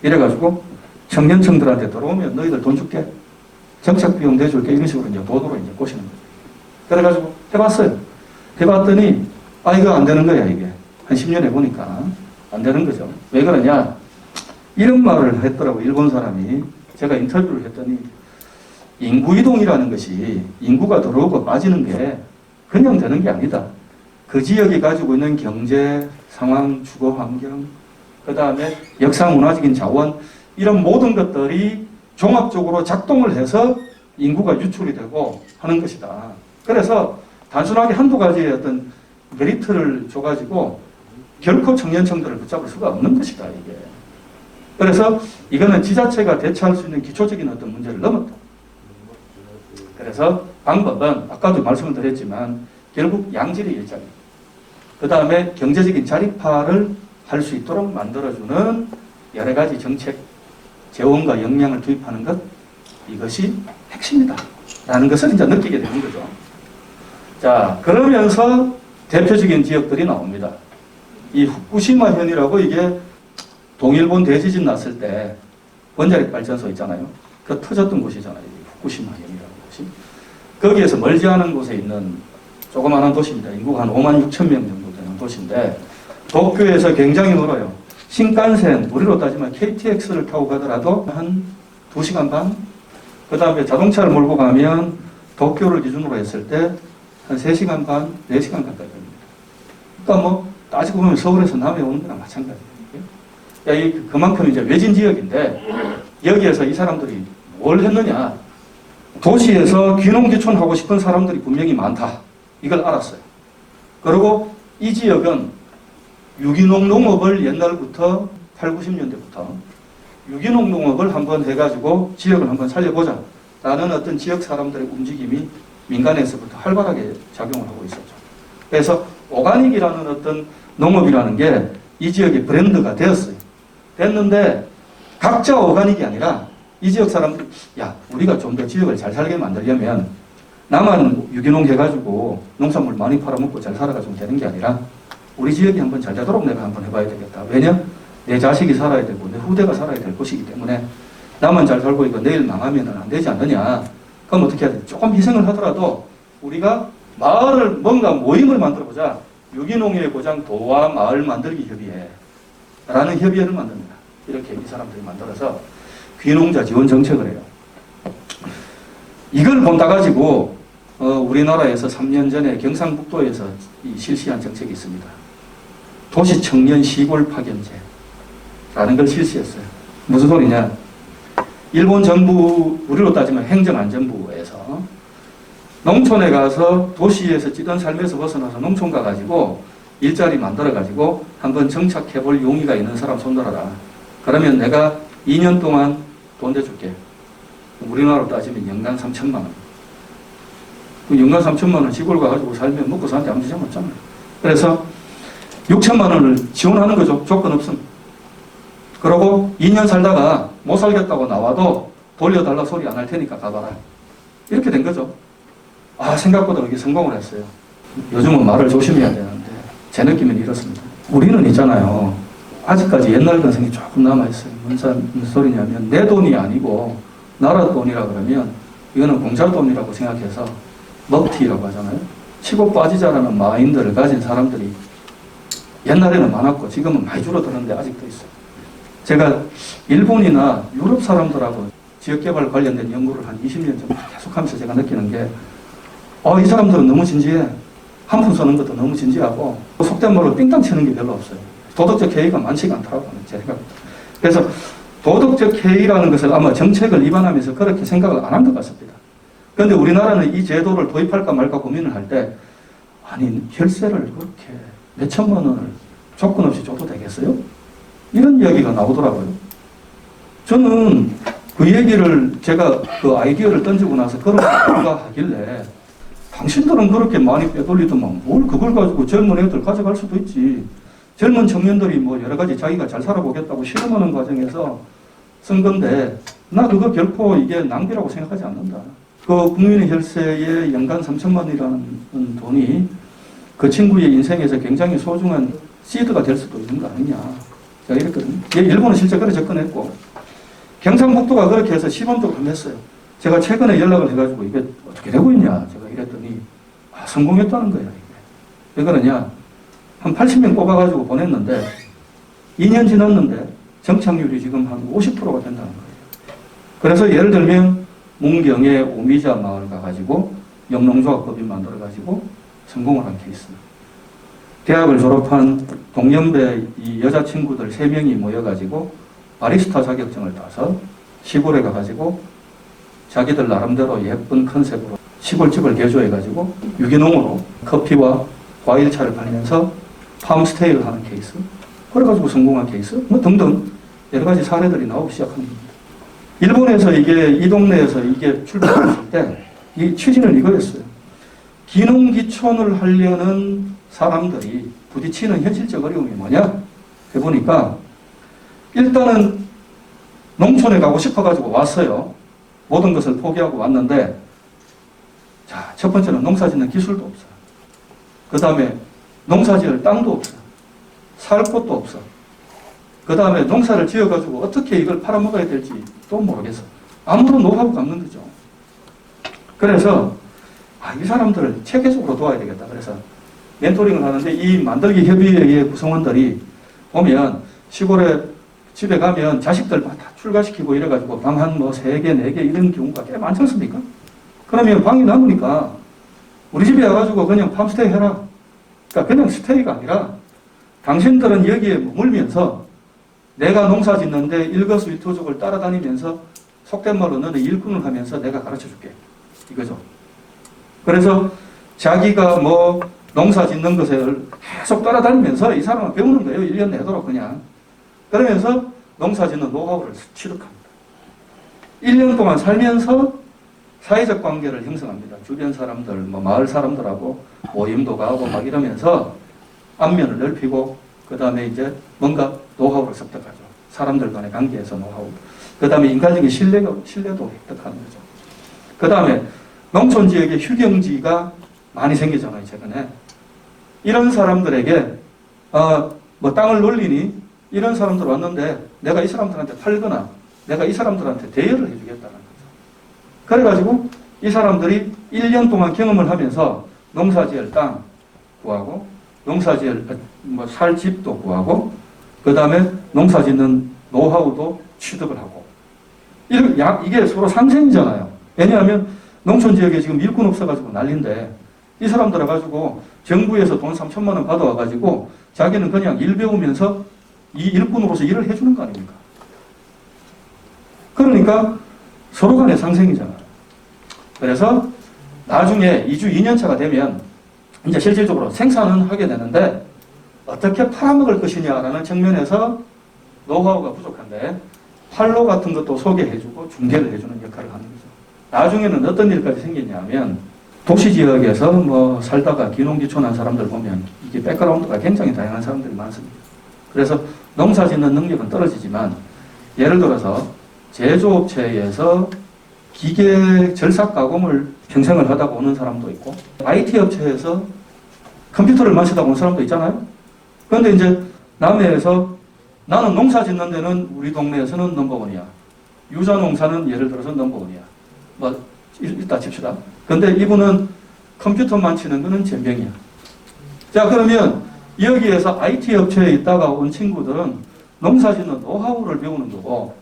이래가지고 청년층들한테 들어오면 너희들 돈 줄게. 정착 비용 내줄게. 이런 식으로 이제 돈으로 이제 꼬시는 거죠. 그래가지고 해봤어요. 해봤더니 이거 안 되는 거야 이게. 한 10년 해보니까 안 되는 거죠. 왜 그러냐? 이런 말을 했더라고 일본 사람이. 제가 인터뷰를 했더니 인구 이동이라는 것이 인구가 들어오고 빠지는 게 그냥 되는 게 아니다. 그 지역이 가지고 있는 경제 상황, 주거 환경, 그 다음에 역사 문화적인 자원, 이런 모든 것들이 종합적으로 작동을 해서 인구가 유출이 되고 하는 것이다. 그래서 단순하게 한두 가지의 어떤 메리트를 줘가지고 결코 청년층들을 붙잡을 수가 없는 것이다, 이게. 그래서 이거는 지자체가 대처할 수 있는 기초적인 어떤 문제를 넘었다. 그래서 방법은 아까도 말씀을 드렸지만 결국 양질의 일자리, 그 다음에 경제적인 자립화를 할 수 있도록 만들어주는 여러 가지 정책, 재원과 역량을 투입하는 것, 이것이 핵심이다 라는 것을 이제 느끼게 되는 거죠. 자, 그러면서 대표적인 지역들이 나옵니다. 이 후쿠시마현이라고, 이게 동일본 대지진 났을 때 원자력 발전소 있잖아요. 그 터졌던 곳이잖아요. 후쿠시마현이라는 곳이. 거기에서 멀지 않은 곳에 있는 조그마한 도시입니다. 인구가 한 5만 6천 명 정도 되는 도시인데 도쿄에서 굉장히 멀어요. 신칸센, 우리로 따지면 KTX를 타고 가더라도 한 2시간 반? 그 다음에 자동차를 몰고 가면 도쿄를 기준으로 했을 때 한 3시간 반, 4시간 가까이 됩니다. 그러니까 뭐 따지고 보면 서울에서 남해 오는 거랑 마찬가지예요. 그만큼 이제 외진 지역인데 여기에서 이 사람들이 뭘 했느냐. 도시에서 귀농귀촌 하고 싶은 사람들이 분명히 많다. 이걸 알았어요. 그리고 이 지역은 유기농 농업을 옛날부터 8, 90년대부터 유기농 농업을 한번 해가지고 지역을 한번 살려보자 라는 어떤 지역 사람들의 움직임이 민간에서부터 활발하게 작용을 하고 있었죠. 그래서 오가닉이라는 어떤 농업이라는 게 이 지역의 브랜드가 되었어요. 됐는데 각자 오가닉이 아니라 이 지역 사람들이 우리가 좀 더 지역을 잘 살게 만들려면 나만 유기농 해가지고 농산물 많이 팔아먹고 잘 살아가지고 되는 게 아니라 우리 지역이 한번 잘 되도록 내가 한번 해봐야 되겠다. 왜냐? 내 자식이 살아야 되고 내 후대가 살아야 될 것이기 때문에 나만 잘 살고 이거 내일 망하면 안 되지 않느냐. 그럼 어떻게 해야 돼? 조금 희생을 하더라도 우리가 마을을 뭔가 모임을 만들어보자. 유기농의 고장 도와 마을 만들기 협의회 라는 협의회를 만듭니다. 이렇게 이 사람들이 만들어서 귀농자 지원 정책을 해요. 이걸 본다 가지고 우리나라에서 3년 전에 경상북도에서 실시한 정책이 있습니다. 도시 청년 시골 파견제라는 걸 실시했어요. 무슨 소리냐? 일본 정부, 우리로 따지면 행정안전부에서 농촌에 가서 도시에서 찌든 삶에서 벗어나서 농촌 가가지고 일자리 만들어가지고 한번 정착해볼 용의가 있는 사람 손들어라. 그러면 내가 2년 동안 돈 대줄게. 우리나라로 따지면 연간 3천만 원. 그 연간 3천만 원 시골 가가지고 살면 먹고 사는데 아무 지장 없잖아요. 그래서 6천만 원을 지원하는 거죠. 조건 없음. 그러고 2년 살다가 못 살겠다고 나와도 돌려달라 소리 안 할 테니까 가봐라. 이렇게 된 거죠. 생각보다 이게 성공을 했어요. 요즘은 말을 조심해야 되는데 제 느낌은 이렇습니다. 우리는 있잖아요. 아직까지 옛날 근성이 조금 남아있어요. 무슨 소리냐면 내 돈이 아니고 나라 돈이라 그러면 이거는 공짜 돈이라고 생각해서 먹튀라고 하잖아요. 치고 빠지자라는 마인드를 가진 사람들이 옛날에는 많았고 지금은 많이 줄어드는데 아직도 있어요. 제가 일본이나 유럽 사람들하고 지역개발 관련된 연구를 한 20년 정도 계속하면서 제가 느끼는 게 이 사람들은 너무 진지해. 한 푼 쓰는 것도 너무 진지하고 속된 말로 삥땅 치는 게 별로 없어요. 도덕적 해이가 많지가 않더라고요. 제 생각입니다. 그래서 도덕적 해이라는 것을 아마 정책을 위반하면서 그렇게 생각을 안 한 것 같습니다. 그런데 우리나라는 이 제도를 도입할까 말까 고민을 할 때 아니 혈세를 그렇게 몇 천만 원을 조건 없이 줘도 되겠어요? 이런 이야기가 나오더라고요. 저는 그 얘기를 제가 그 아이디어를 던지고 나서 그런 생각을 하길래 당신들은 그렇게 많이 빼돌리더만 뭘 그걸 가지고 젊은 애들 가져갈 수도 있지. 젊은 청년들이 뭐 여러 가지 자기가 잘 살아보겠다고 실험하는 과정에서 쓴 건데 나 그거 결코 이게 낭비라고 생각하지 않는다. 그 국민의 혈세에 연간 3천만 원이라는 돈이 그 친구의 인생에서 굉장히 소중한 시드가 될 수도 있는 거 아니냐. 제가 이랬거든요. 일본은 실제 그래 접근했고 경상북도가 그렇게 해서 시범도 한번 했어요. 제가 최근에 연락을 해가지고 이게 어떻게 되고 있냐 제가 이랬더니 성공했다는 거야. 이게. 왜 그러냐. 한 80명 뽑아가지고 보냈는데 2년 지났는데 정착률이 지금 한 50%가 된다는 거예요. 그래서 예를 들면 문경의 오미자 마을 가가지고 영농조합법인 만들어가지고 성공을 한 케이스. 대학을 졸업한 동년배 이 여자친구들 3명이 모여가지고 바리스타 자격증을 따서 시골에 가가지고 자기들 나름대로 예쁜 컨셉으로 시골집을 개조해가지고 유기농으로 커피와 과일차를 팔면서 팜스테이를 하는 케이스. 그래가지고 성공한 케이스. 뭐 등등 여러 가지 사례들이 나오기 시작한 겁니다. 일본에서 이게 이 동네에서 이게 출발했을 때 이 취지는 이거였어요. 기농기촌을 하려는 사람들이 부딪히는 현실적 어려움이 뭐냐? 해보니까 일단은 농촌에 가고 싶어가지고 왔어요. 모든 것을 포기하고 왔는데 자, 첫 번째는 농사 짓는 기술도 없어. 그 다음에 농사 지을 땅도 없어. 살 곳도 없어. 그 다음에 농사를 지어가지고 어떻게 이걸 팔아먹어야 될지 또 모르겠어. 아무런 노하우가 없는 거죠. 그래서 이 사람들을 체계적으로 도와야 되겠다. 그래서 멘토링을 하는데 이 만들기 협의회의 구성원들이 보면 시골에 집에 가면 자식들 다 출가시키고 이래가지고 방 한 뭐 3개, 4개 이런 경우가 꽤 많지 않습니까? 그러면 방이 남으니까 우리 집에 와가지고 그냥 팜스테이 해라. 그러니까 그냥 스테이가 아니라 당신들은 여기에 머물면서 내가 농사 짓는데 일거수일투족을 따라다니면서 속된 말로 너는 일꾼을 하면서 내가 가르쳐줄게. 이거죠. 그래서 자기가 뭐 농사 짓는 것을 계속 따라다니면서 이 사람은 배우는 거예요. 1년 내도록 그냥. 그러면서 농사 짓는 노하우를 취득합니다. 1년 동안 살면서 사회적 관계를 형성합니다. 주변 사람들, 뭐 마을 사람들하고 모임도 가고 막 이러면서 안면을 넓히고 그 다음에 이제 뭔가 노하우를 습득하죠. 사람들 간의 관계에서 노하우. 그 다음에 인간적인 신뢰도 획득하는 거죠. 그 다음에 농촌 지역에 휴경지가 많이 생기잖아요, 최근에. 이런 사람들에게, 뭐 땅을 놀리니 이런 사람들 왔는데 내가 이 사람들한테 팔거나 내가 이 사람들한테 대여를 해주겠다는 거죠. 그래가지고 이 사람들이 1년 동안 경험을 하면서 농사지을 땅 구하고 농사지을 뭐 살 집도 구하고 그 다음에 농사짓는 노하우도 취득을 하고 이게 서로 상생이잖아요. 왜냐하면 농촌 지역에 지금 일꾼 없어가지고 난리인데 이 사람들 와가지고 정부에서 돈 3천만 원 받아와가지고 자기는 그냥 일 배우면서 이 일꾼으로서 일을 해주는 거 아닙니까? 그러니까 서로 간의 상생이잖아요. 그래서 나중에 2주 2년차가 되면 이제 실질적으로 생산은 하게 되는데 어떻게 팔아먹을 것이냐라는 측면에서 노하우가 부족한데 판로 같은 것도 소개해주고 중개를 해주는 역할을 하는 거죠. 나중에는 어떤 일까지 생기냐면 도시지역에서 뭐 살다가 기농기촌한 사람들 보면 이게 백그라운드가 굉장히 다양한 사람들이 많습니다. 그래서 농사 짓는 능력은 떨어지지만 예를 들어서 제조업체에서 기계 절삭 가공을 평생을 하다가 오는 사람도 있고 IT 업체에서 컴퓨터를 마시다가 온 사람도 있잖아요. 그런데 이제 남해에서 나는 농사 짓는 데는 우리 동네에서는 넘버원이야. 유자 농사는 예를 들어서 넘버원이야. 뭐 이따 칩시다. 근데 이분은 컴퓨터만 치는 거는 젬병이야. 자, 그러면 여기에서 IT 업체에 있다가 온 친구들은 농사 짓는 노하우를 배우는 거고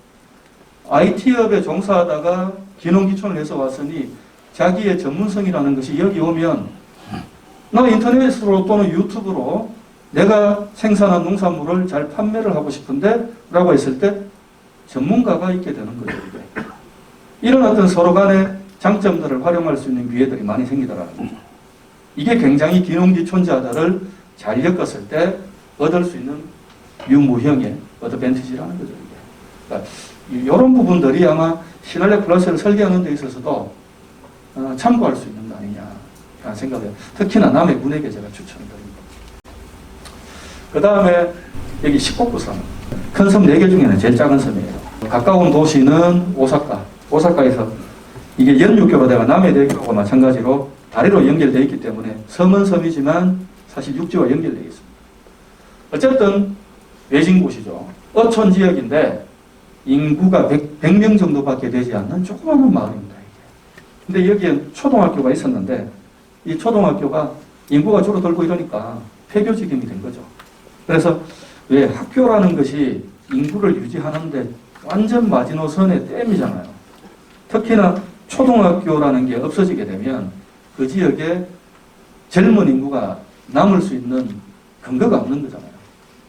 IT업에 종사하다가 기농기촌을 해서 왔으니 자기의 전문성이라는 것이 여기 오면 나 인터넷으로 또는 유튜브로 내가 생산한 농산물을 잘 판매를 하고 싶은데 라고 했을 때 전문가가 있게 되는 거죠. 이게. 이런 어떤 서로 간의 장점들을 활용할 수 있는 기회들이 많이 생기더라는 거죠. 이게 굉장히 기농기촌자들을 잘 엮었을 때 얻을 수 있는 유무형의 어드밴티지라는 거죠. 이게. 그러니까 이런 부분들이 아마 시널렉 플러스를 설계하는 데 있어서도 참고할 수 있는 거 아니냐 라는 생각을 특히나 남해 군에게 제가 추천드립니다. 그 다음에 여기 시코쿠섬. 큰 섬 4개 중에는 제일 작은 섬이에요. 가까운 도시는 오사카. 오사카에서 이게 연륙교로 내가 남해대교와 마찬가지로 다리로 연결되어 있기 때문에 섬은 섬이지만 사실 육지와 연결되어 있습니다. 어쨌든 외진 곳이죠. 어촌 지역인데 인구가 100명 정도밖에 되지 않는 조그마한 마을입니다. 근데 여기에 초등학교가 있었는데 이 초등학교가 인구가 줄어들고 이러니까 폐교 지경이 된 거죠. 그래서 왜 학교라는 것이 인구를 유지하는데 완전 마지노선의 댐이잖아요. 특히나 초등학교라는 게 없어지게 되면 그 지역에 젊은 인구가 남을 수 있는 근거가 없는 거잖아요.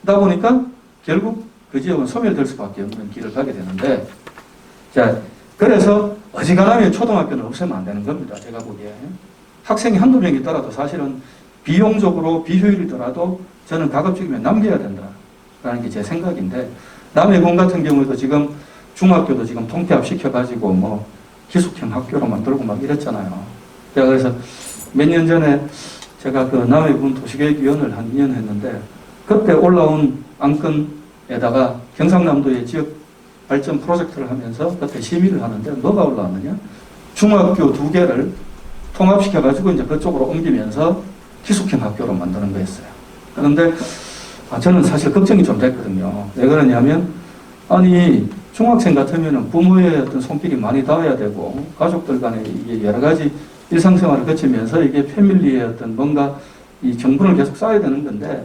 그러다 보니까 결국 그 지역은 소멸될 수밖에 없는 길을 가게 되는데, 자, 그래서 어지간하면 초등학교는 없애면 안 되는 겁니다. 제가 보기에. 학생이 한두 명 있더라도 사실은 비용적으로 비효율이더라도 저는 가급적이면 남겨야 된다라는 게 제 생각인데, 남해군 같은 경우에도 지금 중학교도 지금 통폐합 시켜가지고 뭐 기숙형 학교로 만들고 막 이랬잖아요. 제가 그래서 몇 년 전에 제가 그 남해군 도시계획위원을 한 2년 했는데, 그때 올라온 안건에다가 경상남도의 지역 발전 프로젝트를 하면서 그때 심의를 하는데 뭐가 올라왔느냐? 중학교 2개를 통합시켜가지고 이제 그쪽으로 옮기면서 기숙형 학교로 만드는 거였어요. 그런데 저는 사실 걱정이 좀 됐거든요. 왜 그러냐면, 아니, 중학생 같으면 부모의 어떤 손길이 많이 닿아야 되고, 가족들 간에 이게 여러 가지 일상생활을 거치면서 이게 패밀리의 어떤 뭔가 이 정분을 계속 쌓아야 되는 건데,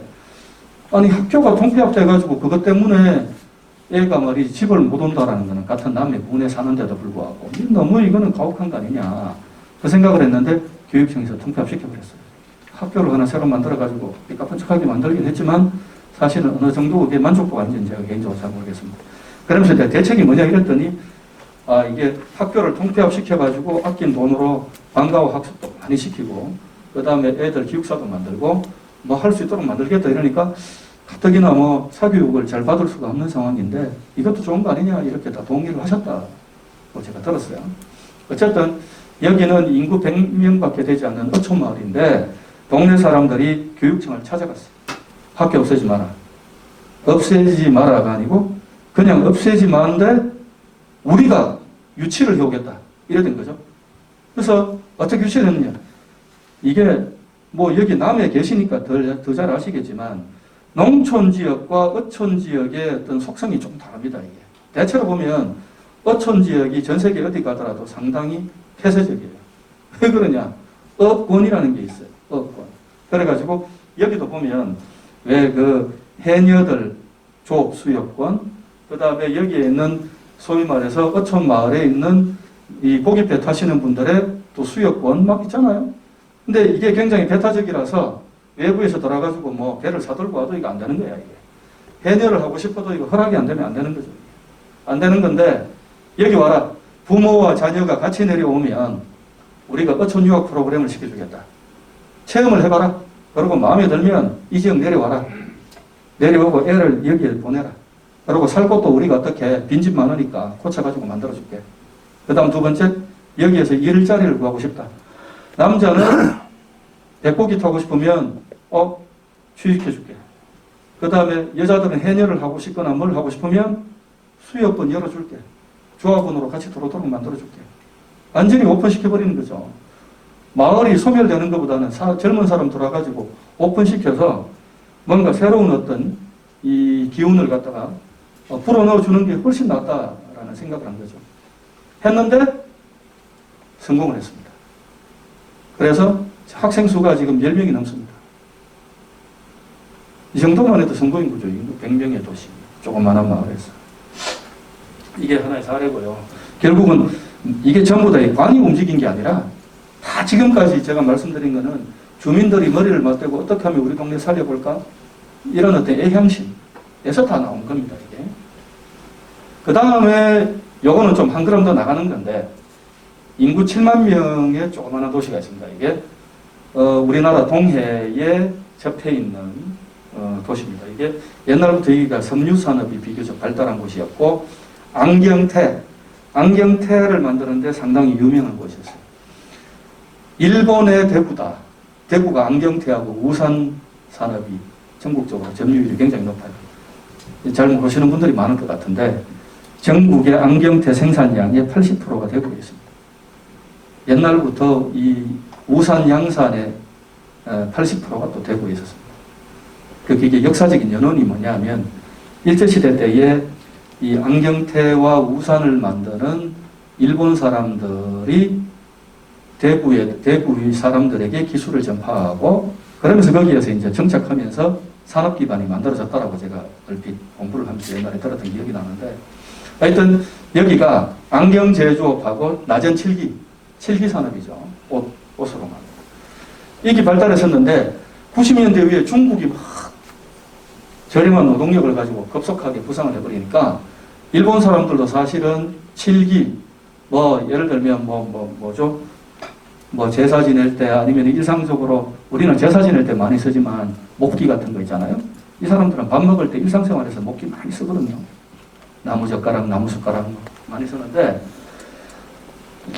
아니, 학교가 통폐합돼가지고 그것 때문에 애가 말이 집을 못 온다라는 거는 같은 남의 군에 사는데도 불구하고 너무 이거는 가혹한 거 아니냐. 그 생각을 했는데 교육청에서 통폐합시켜버렸어요. 학교를 하나 새로 만들어가지고 삐까뻔쩍하게 만들긴 했지만 사실은 어느 정도 그게 만족도가 아닌지 제가 개인적으로 잘 모르겠습니다. 그러면서 이제 대책이 뭐냐 이랬더니, 아, 이게 학교를 통폐합시켜가지고 아낀 돈으로 방과후 학습도 많이 시키고, 그 다음에 애들 기숙사도 만들고, 뭐 할 수 있도록 만들겠다 이러니까, 가뜩이나 뭐 사교육을 잘 받을 수가 없는 상황인데, 이것도 좋은 거 아니냐, 이렇게 다 동의를 하셨다고 제가 들었어요. 어쨌든, 여기는 인구 100명밖에 되지 않는 어촌 마을인데, 동네 사람들이 교육청을 찾아갔어요. 학교 없애지 마라. 없애지 마라가 아니고, 그냥 없애지 마는데, 우리가 유치를 해오겠다. 이래 된 거죠. 그래서 어떻게 유치를 했느냐. 이게 뭐 여기 남해 계시니까 더 잘 아시겠지만 농촌 지역과 어촌 지역의 어떤 속성이 좀 다릅니다. 이게 대체로 보면 어촌 지역이 전 세계 어디 가더라도 상당히 폐쇄적이에요. 왜 그러냐? 업권이라는 게 있어요. 업권. 그래가지고 여기도 보면 왜 그 해녀들 조업 수요권, 그 다음에 여기에 있는 소위 말해서 어촌 마을에 있는 이 고깃배 타시는 분들의 또 수요권 막 있잖아요. 근데 이게 굉장히 배타적이라서 외부에서 들어가지고 뭐 배를 사들고 와도 이거 안 되는 거야, 이게. 해녀를 하고 싶어도 이거 허락이 안 되면 안 되는 거죠. 안 되는 건데, 여기 와라. 부모와 자녀가 같이 내려오면 우리가 어촌 유학 프로그램을 시켜주겠다. 체험을 해봐라. 그리고 마음에 들면 이 지역 내려와라. 내려오고 애를 여기에 보내라. 그리고 살 곳도 우리가 어떻게 빈집 많으니까 고쳐가지고 만들어줄게. 그 다음 두 번째, 여기에서 일자리를 구하고 싶다. 남자는 백고기 타고 싶으면 취직해줄게. 그 다음에 여자들은 해녀를 하고 싶거나 뭘 하고 싶으면 수요권 열어줄게. 조합원으로 같이 들어오도록 만들어줄게. 완전히 오픈시켜버리는 거죠. 마을이 소멸되는 것보다는 젊은 사람 들어와가지고 오픈시켜서 뭔가 새로운 어떤 이 기운을 갖다가 불어넣어주는 게 훨씬 낫다라는 생각을 한 거죠. 했는데 성공을 했습니다. 그래서 학생 수가 지금 10명이 넘습니다. 이 정도만 해도 성공인 거죠. 100명의 도시, 조그마한 마을에서. 이게 하나의 사례고요. 결국은 이게 전부 다 관이 움직인 게 아니라 다 지금까지 제가 말씀드린 거는 주민들이 머리를 맞대고 어떻게 하면 우리 동네 살려볼까? 이런 어떤 애향심에서 다 나온 겁니다, 이게. 그 다음에 요거는 좀 한 걸음 더 나가는 건데, 인구 7만 명의 조그마한 도시가 있습니다. 이게 우리나라 동해에 접해 있는 도시입니다. 이게 옛날부터 여기가 섬유 산업이 비교적 발달한 곳이었고, 안경테를 만드는데 상당히 유명한 곳이었어요. 일본의 대구다. 대구가 안경테하고 우산 산업이 전국적으로 점유율이 굉장히 높아요. 잘 모르시는 분들이 많을 것 같은데, 전국의 안경테 생산량의 80%가 대구에 있습니다. 옛날부터 이 우산 양산의 80%가 또 대구에 있었습니다. 그게 역사적인 연원이 뭐냐면, 일제시대 때에 이 안경테와 우산을 만드는 일본 사람들이 대구의 사람들에게 기술을 전파하고, 그러면서 거기에서 이제 정착하면서 산업 기반이 만들어졌다라고 제가 얼핏 공부를 하면서 옛날에 들었던 기억이 나는데, 하여튼 여기가 안경 제조업하고 낮은 칠기 산업이죠. 옷으로 만든. 이게 발달했었는데 90년대 이후에 중국이 막 저렴한 노동력을 가지고 급속하게 부상을 해버리니까 일본 사람들도 사실은 칠기, 예를 들면 뭐죠? 제사 지낼 때 아니면 일상적으로 우리는 제사 지낼 때 많이 쓰지만 목기 같은 거 있잖아요. 이 사람들은 밥 먹을 때 일상생활에서 목기 많이 쓰거든요. 나무젓가락, 나무숟가락 많이 쓰는데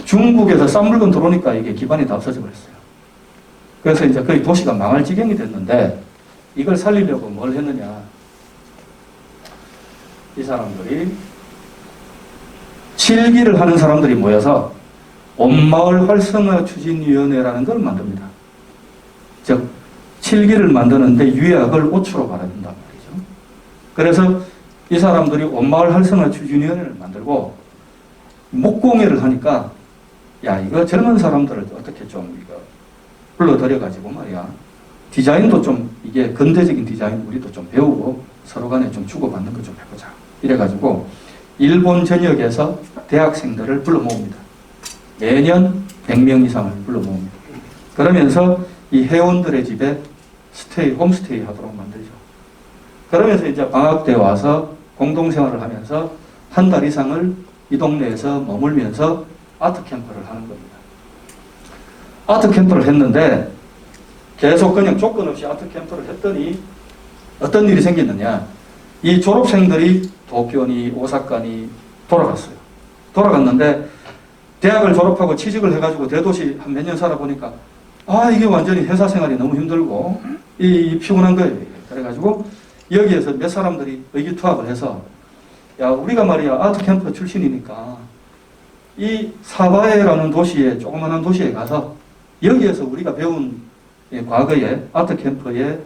중국에서 싼 물건 들어오니까 이게 기반이 다 없어져 버렸어요. 그래서 이제 거의 도시가 망할 지경이 됐는데 이걸 살리려고 뭘 했느냐. 이 사람들이 칠기를 하는 사람들이 모여서 온마을 활성화 추진위원회라는 걸 만듭니다. 즉 칠기를 만드는데 유약을 옷으로 바른단 말이죠. 그래서 이 사람들이 온마을 활성화 추진위원회를 만들고 목공예를 하니까 이거 젊은 사람들을 어떻게 좀 불러들여가지고 말이야. 디자인도 좀 이게 근대적인 디자인 우리도 좀 배우고 서로 간에 좀 주고받는 거 좀 해보자. 이래가지고 일본 전역에서 대학생들을 불러 모읍니다. 매년 100명 이상을 불러 모읍니다. 그러면서 이 회원들의 집에 홈스테이 하도록 만들죠. 그러면서 이제 방학 때 와서 공동생활을 하면서 한 달 이상을 이 동네에서 머물면서 아트 캠프를 하는 겁니다. 아트 캠프를 했는데 계속 그냥 조건 없이 아트 캠프를 했더니 어떤 일이 생겼느냐. 이 졸업생들이 도쿄니 오사카니 돌아갔어요. 돌아갔는데 대학을 졸업하고 취직을 해가지고 대도시 한 몇 년 살아보니까 이게 완전히 회사 생활이 너무 힘들고 피곤한 거예요. 그래가지고 여기에서 몇 사람들이 의기투합을 해서 우리가 말이야 아트 캠프 출신이니까 이 사바에라는 도시에 조그마한 도시에 가서 여기에서 우리가 배운 과거에 아트 캠프에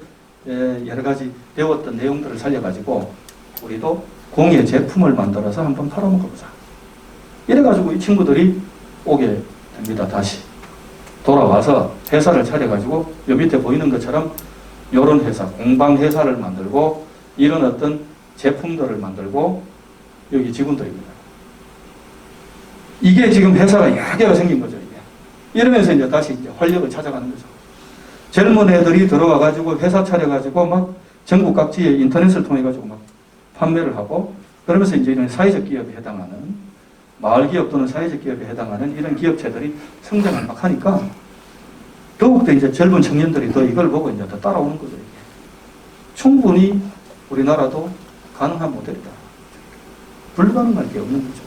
여러 가지 배웠던 내용들을 살려가지고 우리도 공예 제품을 만들어서 한번 팔아먹어보자. 이래가지고 이 친구들이 오게 됩니다. 다시 돌아와서 회사를 차려가지고 요 밑에 보이는 것처럼 이런 회사, 공방회사를 만들고 이런 어떤 제품들을 만들고 여기 직원들입니다. 이게 지금 회사가 여러 개가 생긴 거죠. 이게. 이러면서 이제 다시 이제 활력을 찾아가는 거죠. 젊은 애들이 들어와가지고 회사 차려가지고 막 전국 각지에 인터넷을 통해가지고 막 판매를 하고 그러면서 이제 이런 사회적 기업에 해당하는 마을 기업 또는 사회적 기업에 해당하는 이런 기업체들이 성장을 막 하니까 더욱더 이제 젊은 청년들이 더 이걸 보고 이제 더 따라오는 거죠. 이게. 충분히 우리나라도 가능한 모델이다. 불가능할 게 없는 거죠.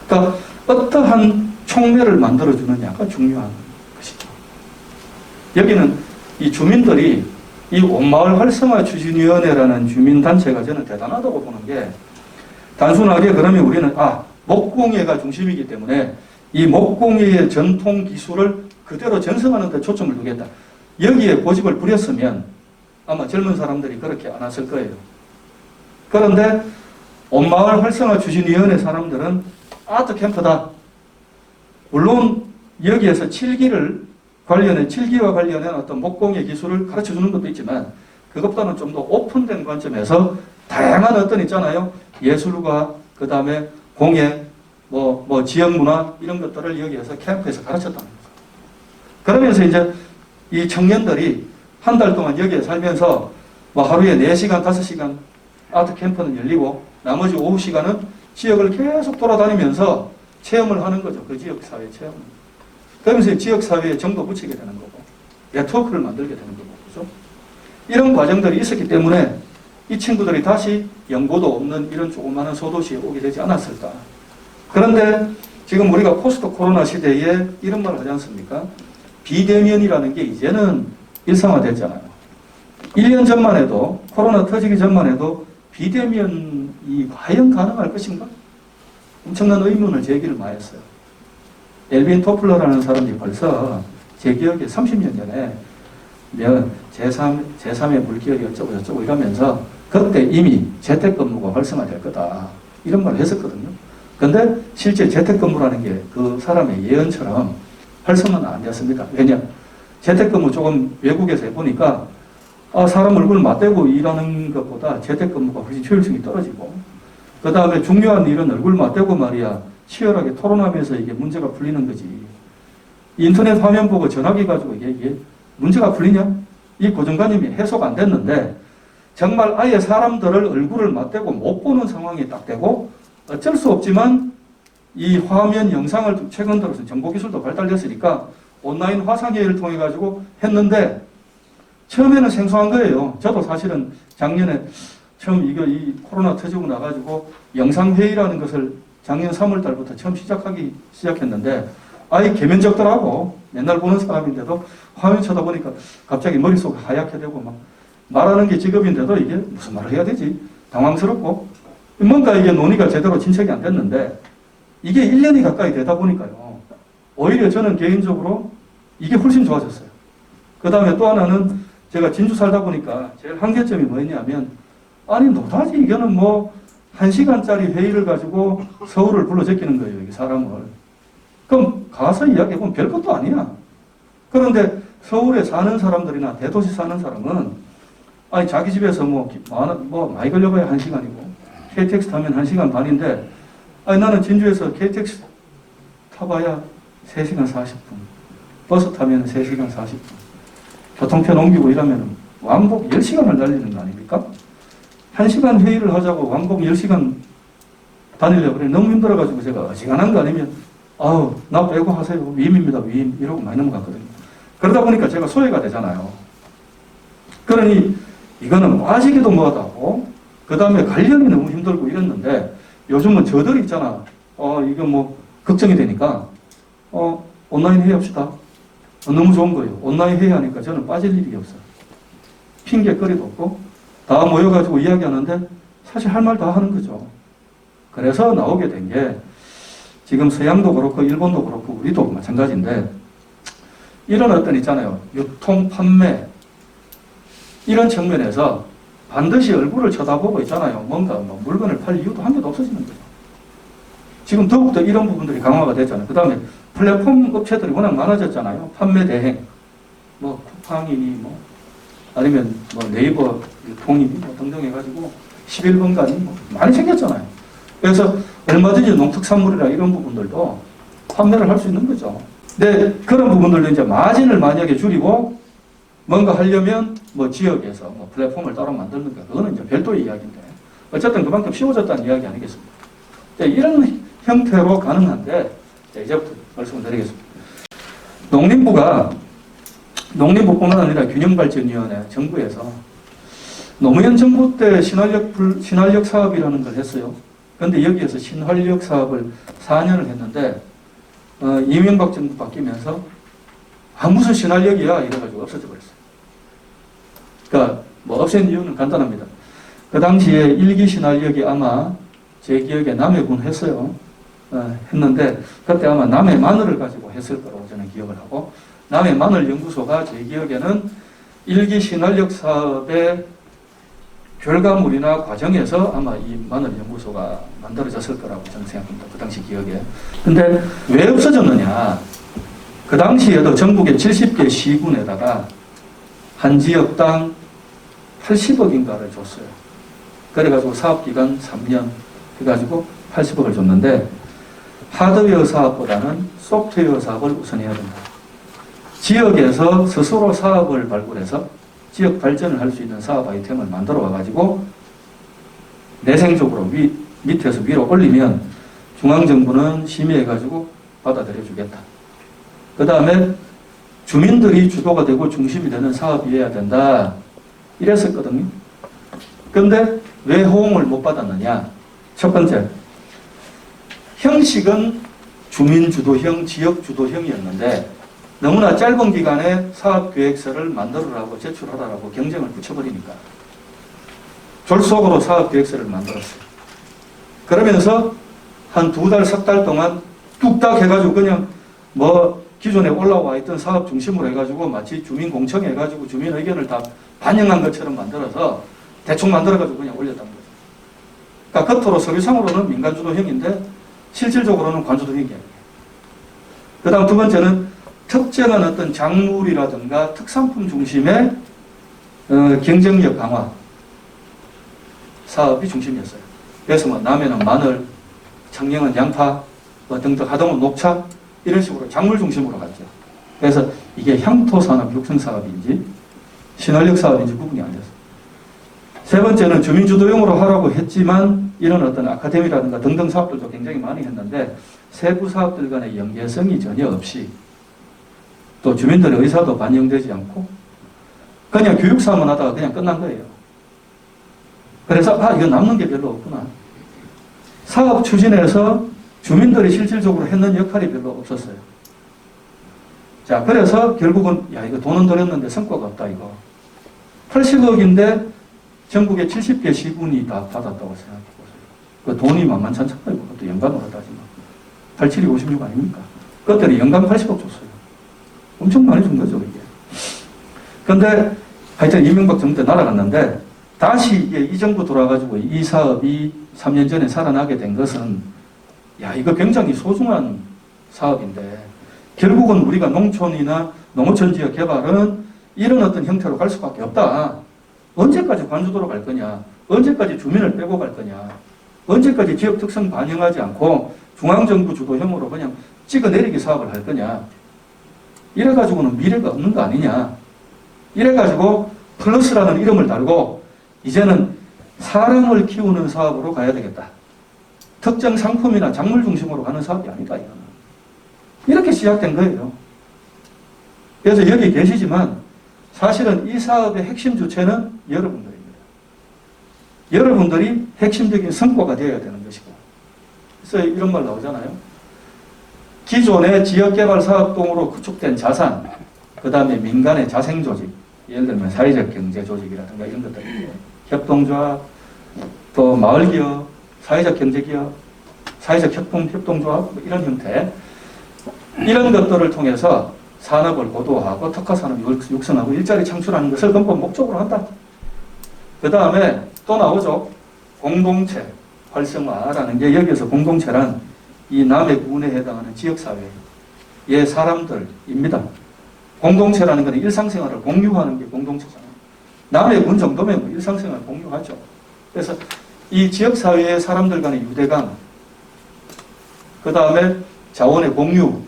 그러니까 어떠한 촉매를 만들어주느냐가 중요한 것이죠. 여기는 이 주민들이 이 온마을 활성화 추진위원회라는 주민단체가 저는 대단하다고 보는 게 단순하게 그러면 우리는 목공예가 중심이기 때문에 이 목공예의 전통 기술을 그대로 전승하는 데 초점을 두겠다. 여기에 고집을 부렸으면 아마 젊은 사람들이 그렇게 안 왔을 거예요. 그런데 온마을 활성화 추진위원회 사람들은 아트 캠프다. 물론 여기에서 칠기와 관련한 어떤 목공예 기술을 가르쳐 주는 것도 있지만 그것보다는 좀 더 오픈된 관점에서 다양한 어떤 있잖아요. 예술과 그 다음에 공예, 지역문화 이런 것들을 여기에서 캠프에서 가르쳤다는 거죠. 그러면서 이제 이 청년들이 한 달 동안 여기에 살면서 뭐 하루에 4시간, 5시간 아트 캠프는 열리고 나머지 오후 시간은 지역을 계속 돌아다니면서 체험을 하는 거죠. 그 지역 사회 체험. 그러면서 지역 사회에 정도 붙이게 되는 거고 네트워크를 만들게 되는 거고 그죠? 이런 과정들이 있었기 때문에 이 친구들이 다시 연고도 없는 이런 조그마한 소도시에 오게 되지 않았을까. 그런데 지금 우리가 포스트 코로나 시대에 이런 말을 하지 않습니까? 비대면이라는 게 이제는 일상화됐잖아요. 1년 전만 해도 코로나 터지기 전만 해도 비대면이 과연 가능할 것인가? 엄청난 의문을 제기를 많이 했어요. 엘빈 토플러라는 사람이 벌써 제 기억에 30년 전에 제3의 물기열이 어쩌고 저쩌고 이러면서 그때 이미 재택근무가 활성화될 거다. 이런 말을 했었거든요. 근데 실제 재택근무라는 게 그 사람의 예언처럼 활성화는 안 됐습니다. 왜냐? 재택근무 조금 외국에서 해보니까 사람 얼굴 맞대고 일하는 것보다 재택근무가 훨씬 효율성이 떨어지고 그 다음에 중요한 일은 얼굴 맞대고 말이야 치열하게 토론하면서 이게 문제가 풀리는 거지. 인터넷 화면 보고 전화기 가지고 이게 문제가 풀리냐? 이 고정관념이 해소가 안 됐는데 정말 아예 사람들을 얼굴을 맞대고 못 보는 상황이 딱 되고 어쩔 수 없지만 이 화면 영상을 최근 들어서 정보기술도 발달됐으니까 온라인 화상회의를 통해 가지고 했는데 처음에는 생소한 거예요. 저도 사실은 작년에 처음 이 코로나 터지고 나가지고 영상회의라는 것을 작년 3월 달부터 처음 시작했는데 아예 개면적더라고. 맨날 보는 사람인데도 화면 쳐다보니까 갑자기 머릿속이 하얗게 되고 막 말하는 게 직업인데도 이게 무슨 말을 해야 되지? 당황스럽고 뭔가 이게 논의가 제대로 진척이 안 됐는데 이게 1년이 가까이 되다 보니까요. 오히려 저는 개인적으로 이게 훨씬 좋아졌어요. 그 다음에 또 하나는 제가 진주 살다 보니까 제일 한계점이 뭐였냐면 아니 노다지 이거는 뭐 1시간짜리 회의를 가지고 서울을 불러 제끼는 거예요. 이 사람을. 그럼 가서 이야기해보면 별것도 아니야. 그런데 서울에 사는 사람들이나 대도시 사는 사람은 아니 자기 집에서 뭐 많이 걸려봐야 1시간이고 KTX 타면 1시간 반인데 아니 나는 진주에서 KTX 타봐야 3시간 40분 버스 타면 3시간 40분 교통편 옮기고 이러면 왕복 10시간을 달리는 거 아닙니까? 1시간 회의를 하자고 왕복 10시간 다니려고 그래. 너무 힘들어가지고 제가 어지간한 거 아니면 나 빼고 하세요. 위임입니다. 위임. 이러고 많이 넘어갔거든요. 그러다 보니까 제가 소외가 되잖아요. 그러니 이거는 빠지기도 뭐하다고 그 다음에 관련이 너무 힘들고 이랬는데 요즘은 저들 있잖아. 이거 뭐 걱정이 되니까 온라인 회의합시다. 너무 좋은 거예요. 온라인 회의하니까 저는 빠질 일이 없어요. 핑계거리도 없고 다 모여가지고 이야기하는데 사실 할 말 다 하는 거죠. 그래서 나오게 된 게 지금 서양도 그렇고 일본도 그렇고 우리도 마찬가지인데 이런 어떤 있잖아요. 유통, 판매 이런 측면에서 반드시 얼굴을 쳐다보고 있잖아요. 뭔가 뭐 물건을 팔 이유도 한 개도 없어지는 거죠. 지금 더욱더 이런 부분들이 강화가 됐잖아요. 그 다음에 플랫폼 업체들이 워낙 많아졌잖아요. 판매 대행, 뭐 쿠팡이니 뭐 아니면 뭐 네이버 통이니 뭐 등등 해가지고 11번가니 뭐 많이 생겼잖아요. 그래서 얼마든지 농특산물이나 이런 부분들도 판매를 할 수 있는 거죠. 근데 그런 부분들도 이제 마진을 만약에 줄이고 뭔가 하려면 뭐 지역에서 뭐 플랫폼을 따로 만드는 거 그거는 이제 별도의 이야기인데 어쨌든 그만큼 쉬워졌다는 이야기 아니겠습니까? 이런 형태로 가능한데 이제부터 말씀을 드리겠습니다. 농림부뿐만 아니라 균형발전위원회 정부에서 노무현 정부 때 신활력 사업이라는 걸 했어요. 그런데 여기에서 신활력 사업을 4년을 했는데 이명박 정부 바뀌면서 무슨 신활력이야 이래가지고 없어져 버렸어요. 그러니까 뭐 없앤 이유는 간단합니다. 그 당시에 1기 신활력이 아마 제 기억에 남해군 했어요. 했는데 그때 아마 남해 마늘을 가지고 했을 거라고 저는 기억을 하고 남해 마늘 연구소가 제 기억에는 1기 신활력 사업의 결과물이나 과정에서 아마 이 마늘 연구소가 만들어졌을 거라고 저는 생각합니다. 그 당시 기억에. 근데 왜 없어졌느냐? 그 당시에도 전국의 70개 시군에다가 한 지역당 80억인가를 줬어요. 그래가지고 사업기간 3년 해가지고 80억을 줬는데 하드웨어 사업보다는 소프트웨어 사업을 우선해야 된다. 지역에서 스스로 사업을 발굴해서 지역 발전을 할 수 있는 사업 아이템을 만들어 와가지고 내생적으로 밑에서 위로 올리면 중앙정부는 심의해가지고 받아들여 주겠다. 그 다음에 주민들이 주도가 되고 중심이 되는 사업이어야 된다. 이랬었거든요. 근데 왜 호응을 못 받았느냐? 첫 번째, 형식은 주민주도형, 지역주도형이었는데 너무나 짧은 기간에 사업계획서를 만들어라고 제출하라고 경쟁을 붙여버리니까 졸속으로 사업계획서를 만들었어요. 그러면서 한 2달, 3달 동안 뚝딱 해가지고 그냥 뭐 기존에 올라와 있던 사업 중심으로 해가지고 마치 주민공청 해가지고 주민 의견을 다 반영한 것처럼 만들어서 대충 만들어가지고 그냥 올렸던 거죠. 그러니까 겉으로 서류상으로는 민간주도형인데 실질적으로는 관주도형이에요. 그 다음 두 번째는 특정한 어떤 작물이라든가 특산품 중심의 경쟁력 강화 사업이 중심이었어요. 그래서 뭐 남해는 마늘, 청량은 양파, 뭐 등등 하동은 녹차 이런 식으로 작물 중심으로 갔죠. 그래서 이게 향토산업 육성 사업인지 신활력 사업인지 구분이 안 됐어요. 세 번째는 주민주도형으로 하라고 했지만 이런 어떤 아카데미라든가 등등 사업들도 굉장히 많이 했는데 세부 사업들 간의 연계성이 전혀 없이 또 주민들의 의사도 반영되지 않고 그냥 교육사업만 하다가 그냥 끝난 거예요. 그래서 이거 남는 게 별로 없구나. 사업 추진에서 주민들이 실질적으로 했는 역할이 별로 없었어요. 자, 그래서 결국은 이거 돈은 들였는데 성과가 없다 이거. 80억인데 전국에 70개 시군이 다 받았다고 생각해보세요. 그 돈이 만만찮잖아요. 그것도 연간으로 따지면. 87이 56 아닙니까? 그것들이 연간 80억 줬어요. 엄청 많이 준 거죠, 이게. 근데 하여튼 이명박 정부 때 날아갔는데 다시 이 정부 돌아가지고 이 사업이 3년 전에 살아나게 된 것은 이거 굉장히 소중한 사업인데 결국은 우리가 농촌이나 농어촌 지역 개발은 이런 어떤 형태로 갈 수밖에 없다. 언제까지 관주도로 갈 거냐? 언제까지 주민을 빼고 갈 거냐? 언제까지 지역 특성 반영하지 않고 중앙정부 주도형으로 그냥 찍어내리기 사업을 할 거냐? 이래가지고는 미래가 없는 거 아니냐? 이래가지고 플러스라는 이름을 달고 이제는 사람을 키우는 사업으로 가야 되겠다. 특정 상품이나 작물 중심으로 가는 사업이 아니다. 이거는. 이렇게 시작된 거예요. 그래서 여기 계시지만 사실은 이 사업의 핵심 주체는 여러분들입니다. 여러분들이 핵심적인 성과가 되어야 되는 것이고. 그래서 이런 말 나오잖아요. 기존의 지역개발 사업동으로 구축된 자산, 그 다음에 민간의 자생조직, 예를 들면 사회적 경제조직이라든가 이런 것들이 협동조합, 또 마을기업, 사회적 경제기업, 사회적 협동조합 뭐 이런 형태 이런 것들을 통해서 산업을 고도화하고 특화산업을 육성하고 일자리 창출하는 것을 근본 목적으로 한다. 그 다음에 또 나오죠. 공동체 활성화라는 게 여기에서 공동체란 이 남해군에 해당하는 지역사회의 사람들입니다. 공동체라는 것은 일상생활을 공유하는 게 공동체잖아요. 남해군 정도면 뭐 일상생활 공유하죠. 그래서 이 지역사회의 사람들 간의 유대감, 그 다음에 자원의 공유,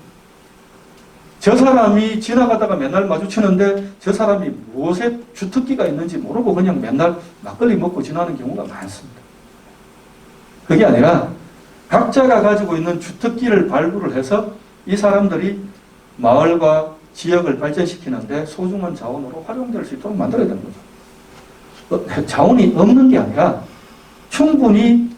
저 사람이 지나가다가 맨날 마주치는데 저 사람이 무엇에 주특기가 있는지 모르고 그냥 맨날 막걸리 먹고 지나는 경우가 많습니다. 그게 아니라 각자가 가지고 있는 주특기를 발굴을 해서 이 사람들이 마을과 지역을 발전시키는데 소중한 자원으로 활용될 수 있도록 만들어야 되는 거죠. 자원이 없는 게 아니라 충분히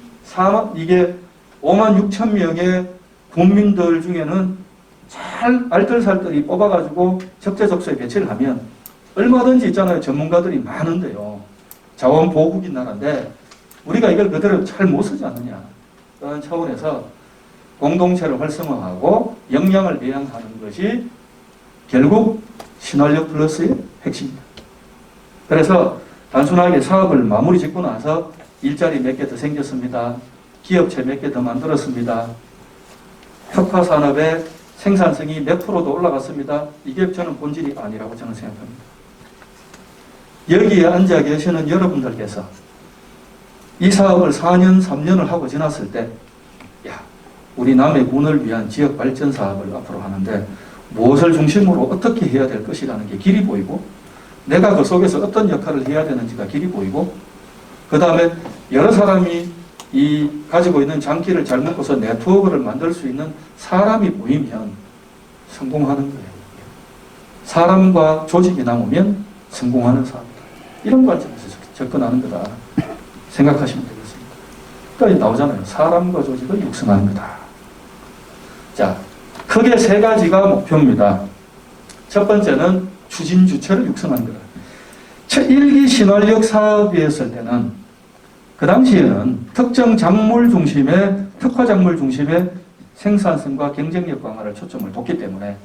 이게 5만 6천 명의 국민들 중에는 잘 알뜰살뜰히 뽑아가지고 적재적소에 배치를 하면 얼마든지 있잖아요. 전문가들이 많은데요. 자원보국인 나라인데 우리가 이걸 그대로 잘 못 쓰지 않느냐. 그런 차원에서 공동체를 활성화하고 역량을 배양하는 것이 결국 신활력 플러스의 핵심입니다. 그래서 단순하게 사업을 마무리 짓고 나서 일자리 몇 개 더 생겼습니다. 기업체 몇 개 더 만들었습니다. 특화산업의 생산성이 몇 프로도 올라갔습니다. 이게 저는 본질이 아니라고 저는 생각합니다. 여기에 앉아 계시는 여러분들께서 이 사업을 4년, 3년을 하고 지났을 때 우리 남해군을 위한 지역 발전 사업을 앞으로 하는데 무엇을 중심으로 어떻게 해야 될 것이라는 게 길이 보이고, 내가 그 속에서 어떤 역할을 해야 되는지가 길이 보이고, 그 다음에 여러 사람이 가지고 있는 장기를 잘 묶어서 네트워크를 만들 수 있는 사람이 보이면 성공하는 거예요. 사람과 조직이 남으면 성공하는 사업이다. 이런 관점에서 접근하는 거다 생각하시면 되겠습니다. 그러니까 나오잖아요. 사람과 조직을 육성하는 거다. 자, 크게 세 가지가 목표입니다. 첫 번째는 추진 주체를 육성하는 거다. 1기 신활력 사업이었을 때는 그 당시에는 특정 작물 중심의, 특화 작물 중심의 생산성과 경쟁력 강화를 초점을 뒀기 때문에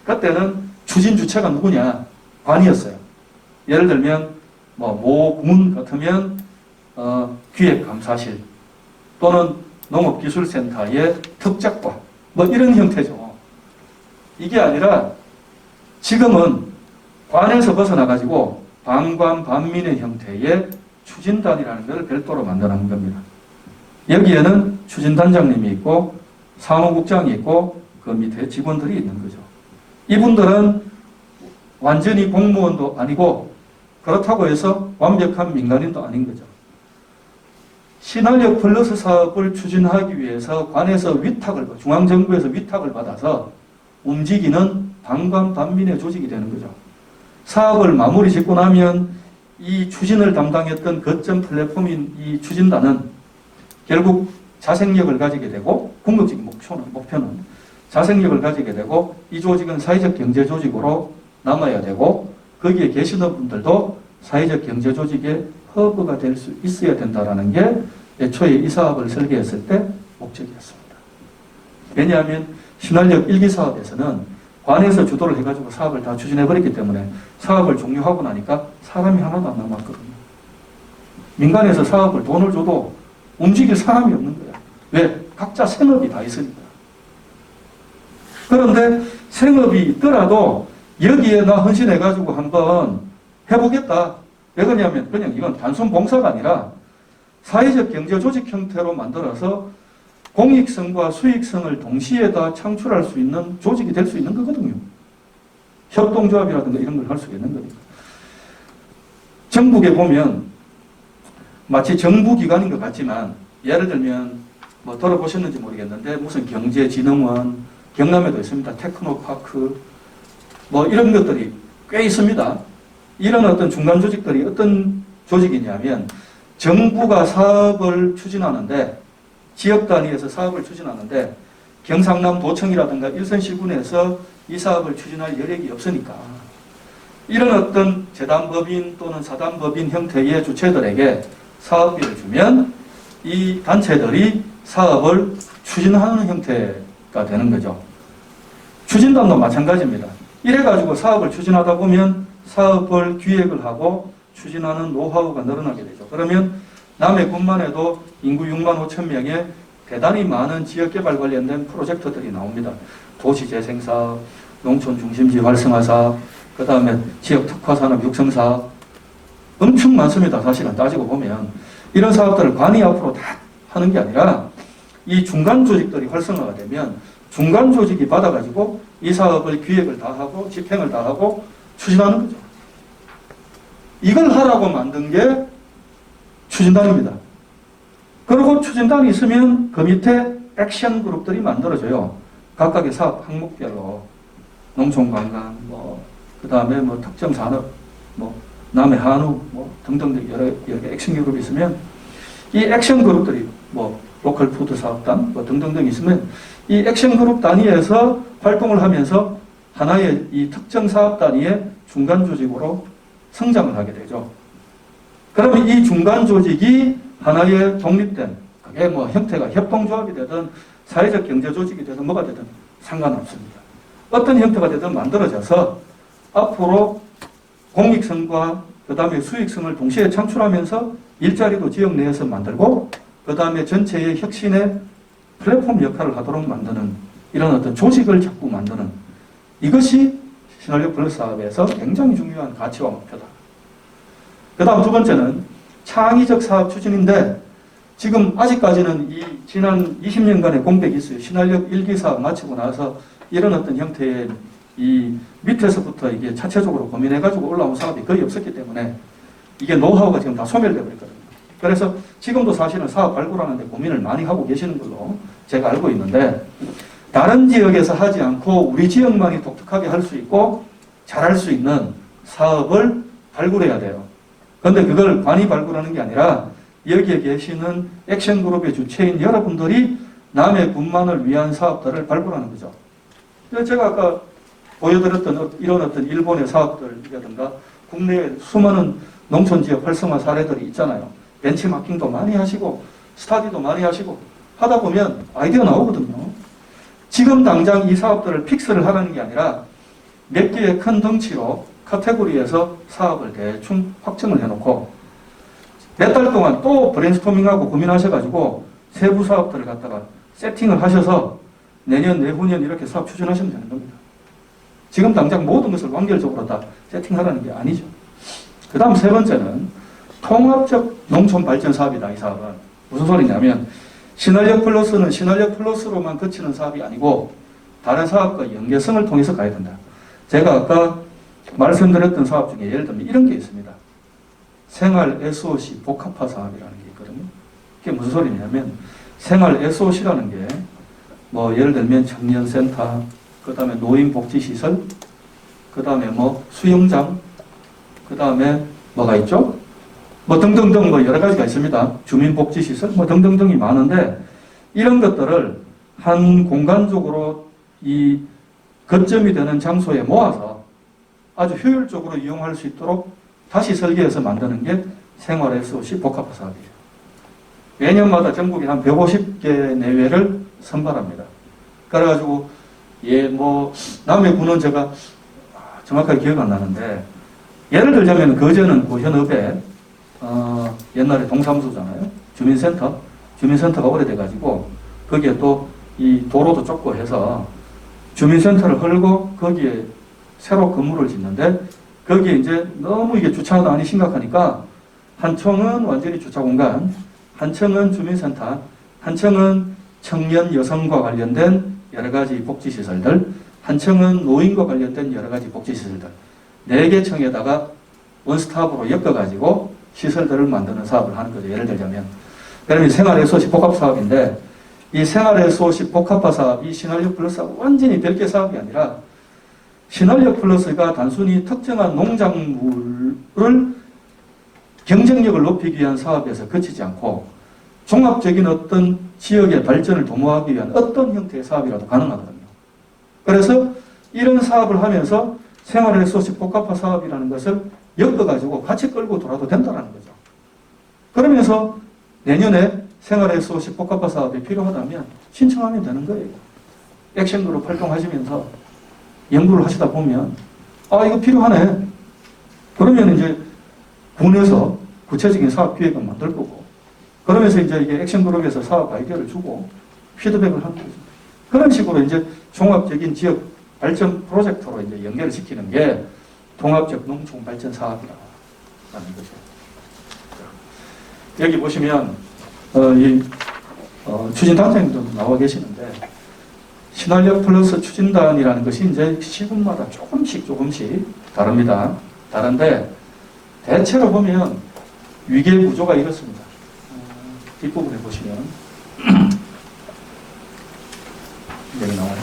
그때는 추진 주체가 누구냐? 관이었어요. 예를 들면 모군 같으면 기획감사실 또는 농업기술센터의 특작과 이런 형태죠. 이게 아니라 지금은 관에서 벗어나가지고 반관, 반민의 형태의 추진단이라는 것을 별도로 만들어놓은 겁니다. 여기에는 추진단장님이 있고 사무국장이 있고 그 밑에 직원들이 있는 거죠. 이분들은 완전히 공무원도 아니고 그렇다고 해서 완벽한 민간인도 아닌 거죠. 신활력 플러스 사업을 추진하기 위해서 관에서 위탁을, 중앙정부에서 위탁을 받아서 움직이는 반관, 반민의 조직이 되는 거죠. 사업을 마무리 짓고 나면 이 추진을 담당했던 거점 플랫폼인 이 추진단은 결국 자생력을 가지게 되고, 궁극적인 목표는 자생력을 가지게 되고, 이 조직은 사회적 경제 조직으로 남아야 되고, 거기에 계시는 분들도 사회적 경제 조직의 허브가 될 수 있어야 된다는 게 애초에 이 사업을 설계했을 때 목적이었습니다. 왜냐하면 신활력 1기 사업에서는 관에서 주도를 해가지고 사업을 다 추진해버렸기 때문에 사업을 종료하고 나니까 사람이 하나도 안 남았거든요. 민간에서 사업을 돈을 줘도 움직일 사람이 없는 거야. 왜? 각자 생업이 다 있으니까. 그런데 생업이 있더라도 여기에 나 헌신해가지고 한번 해보겠다. 왜 그러냐면 그냥 이건 단순 봉사가 아니라 사회적 경제 조직 형태로 만들어서 공익성과 수익성을 동시에 다 창출할 수 있는 조직이 될 수 있는 거거든요. 협동조합이라든가 이런 걸 할 수 있는 거니까. 전국에 보면 마치 정부기관인 것 같지만 예를 들면 들어보셨는지 모르겠는데 무슨 경제진흥원, 경남에도 있습니다. 테크노파크 이런 것들이 꽤 있습니다. 이런 어떤 중간 조직들이 어떤 조직이냐면 정부가 사업을 추진하는데 지역 단위에서 사업을 추진하는데 경상남 도청이라든가 일선시군에서 이 사업을 추진할 여력이 없으니까 이런 어떤 재단법인 또는 사단법인 형태의 주체들에게 사업비를 주면 이 단체들이 사업을 추진하는 형태가 되는 거죠. 추진단도 마찬가지입니다. 이래가지고 사업을 추진하다 보면 사업을 기획을 하고 추진하는 노하우가 늘어나게 되죠. 그러면 남해군만 해도 인구 6만 5천 명의 대단히 많은 지역개발 관련된 프로젝트들이 나옵니다. 도시재생사업, 농촌중심지 활성화사업, 그 다음에 지역 특화산업 육성사업 엄청 많습니다. 사실은 따지고 보면 이런 사업들을 관이 앞으로 다 하는 게 아니라 이 중간 조직들이 활성화가 되면 중간 조직이 받아가지고 이 사업을 기획을 다 하고 집행을 다 하고 추진하는 거죠. 이걸 하라고 만든 게 추진단입니다. 그리고 추진단이 있으면 그 밑에 액션 그룹들이 만들어져요. 각각의 사업 항목별로 농촌관광, 그 다음에 특정 산업, 남해 한우, 등등 여러 개 액션 그룹이 있으면 이 액션 그룹들이 로컬 푸드 사업단 등등등 있으면 이 액션 그룹 단위에서 활동을 하면서 하나의 이 특정 사업 단위의 중간 조직으로 성장을 하게 되죠. 그러면 이 중간 조직이 하나의 독립된, 그게 형태가 협동조합이 되든 사회적 경제 조직이 되든 뭐가 되든 상관없습니다. 어떤 형태가 되든 만들어져서 앞으로 공익성과 그 다음에 수익성을 동시에 창출하면서 일자리도 지역 내에서 만들고 그 다음에 전체의 혁신의 플랫폼 역할을 하도록 만드는 이런 어떤 조직을 자꾸 만드는 이것이 신활력 플러스 사업에서 굉장히 중요한 가치와 목표다. 그 다음 두 번째는 창의적 사업 추진인데 지금 아직까지는 이 지난 20년간의 공백이 있어요. 신한력 1기 사업 마치고 나서 이런 어떤 형태의 이 밑에서부터 이게 자체적으로 고민해가지고 올라온 사업이 거의 없었기 때문에 이게 노하우가 지금 다 소멸되어 버렸거든요. 그래서 지금도 사실은 사업 발굴하는데 고민을 많이 하고 계시는 걸로 제가 알고 있는데, 다른 지역에서 하지 않고 우리 지역만이 독특하게 할 수 있고 잘할 수 있는 사업을 발굴해야 돼요. 그런데 그걸 관이 발굴하는 게 아니라 여기에 계시는 액션그룹의 주체인 여러분들이 남의 군만을 위한 사업들을 발굴하는 거죠. 제가 아까 보여드렸던 이런 어떤 일본의 사업들이라든가 국내에 수많은 농촌지역 활성화 사례들이 있잖아요. 벤치마킹도 많이 하시고 스타디도 많이 하시고 하다 보면 아이디어 나오거든요. 지금 당장 이 사업들을 픽스를 하라는 게 아니라 몇 개의 큰 덩치로 카테고리에서 사업을 대충 확정을 해놓고 몇 달 동안 또 브레인스토밍하고 고민하셔가지고 세부 사업들을 갖다가 세팅을 하셔서 내년, 내후년 이렇게 사업 추진하시면 되는 겁니다. 지금 당장 모든 것을 완결적으로 다 세팅하라는 게 아니죠. 그 다음 세 번째는 통합적 농촌 발전 사업이다. 이 사업은 무슨 소리냐면 신한력 플러스는 신한력 플러스로만 그치는 사업이 아니고 다른 사업과 연계성을 통해서 가야 된다. 제가 아까 말씀드렸던 사업 중에 예를 들면 이런 게 있습니다. 생활 SOC 복합화 사업이라는 게 있거든요. 그게 무슨 소리냐면 생활 SOC라는 게 뭐 예를 들면 청년센터, 그 다음에 노인복지시설, 그 다음에 뭐 수영장, 그 다음에 뭐가 있죠? 뭐 등등등 뭐 여러 가지가 있습니다. 주민복지시설 뭐 등등등이 많은데 이런 것들을 한 공간적으로 이 거점이 되는 장소에 모아서 아주 효율적으로 이용할 수 있도록 다시 설계해서 만드는 게 생활 SOC 복합화 사업이에요. 매년마다 전국에 한 150개 내외를 선발합니다. 그래가지고 뭐 남해군은 제가 정확하게 기억 안 나는데 예를 들자면 거제는 고현읍에 옛날에 동사무소잖아요. 주민센터가 오래돼가지고 거기에 또 이 도로도 좁고 해서 주민센터를 헐고 거기에 새로 건물을 짓는데 거기에 이제 너무 이게 주차난이 심각하니까 한 층은 완전히 주차 공간, 한 층은 주민센터, 한 층은 청년 여성과 관련된 여러 가지 복지시설들, 한 층은 노인과 관련된 여러 가지 복지시설들, 4개 층에다가 원스톱으로 엮어가지고 시설들을 만드는 사업을 하는 거죠. 예를 들자면. 그러면 생활 SOC 복합 사업인데 이 생활 SOC 복합화 사업이 신한력 플러스하고 완전히 별개 사업이 아니라 신한력 플러스가 단순히 특정한 농작물을 경쟁력을 높이기 위한 사업에서 그치지 않고 종합적인 어떤 지역의 발전을 도모하기 위한 어떤 형태의 사업이라도 가능하거든요. 그래서 이런 사업을 하면서 생활 SOC 복합화 사업이라는 것을 엮어가지고 같이 끌고 돌아도 된다는 거죠. 그러면서 내년에 생활 SOC 복합화 사업이 필요하다면 신청하면 되는 거예요. 액션그룹 활동하시면서 연구를 하시다 보면 이거 필요하네. 그러면 이제 군에서 구체적인 사업 기획을 만들 거고 그러면서 이제 이게 액션그룹에서 사업 아이디어를 주고 피드백을 하는 거죠. 그런 식으로 이제 종합적인 지역 발전 프로젝트로 이제 연결을 시키는 게 통합적 농촌 발전 사업이라는 거죠. 여기 보시면 추진단장님도 나와 계시는데 신한력 플러스 추진단이라는 것이 이제 시군마다 조금씩 다릅니다. 다른데 대체로 보면 위계 구조가 이렇습니다. 뒷부분에 보시면 여기 나와요.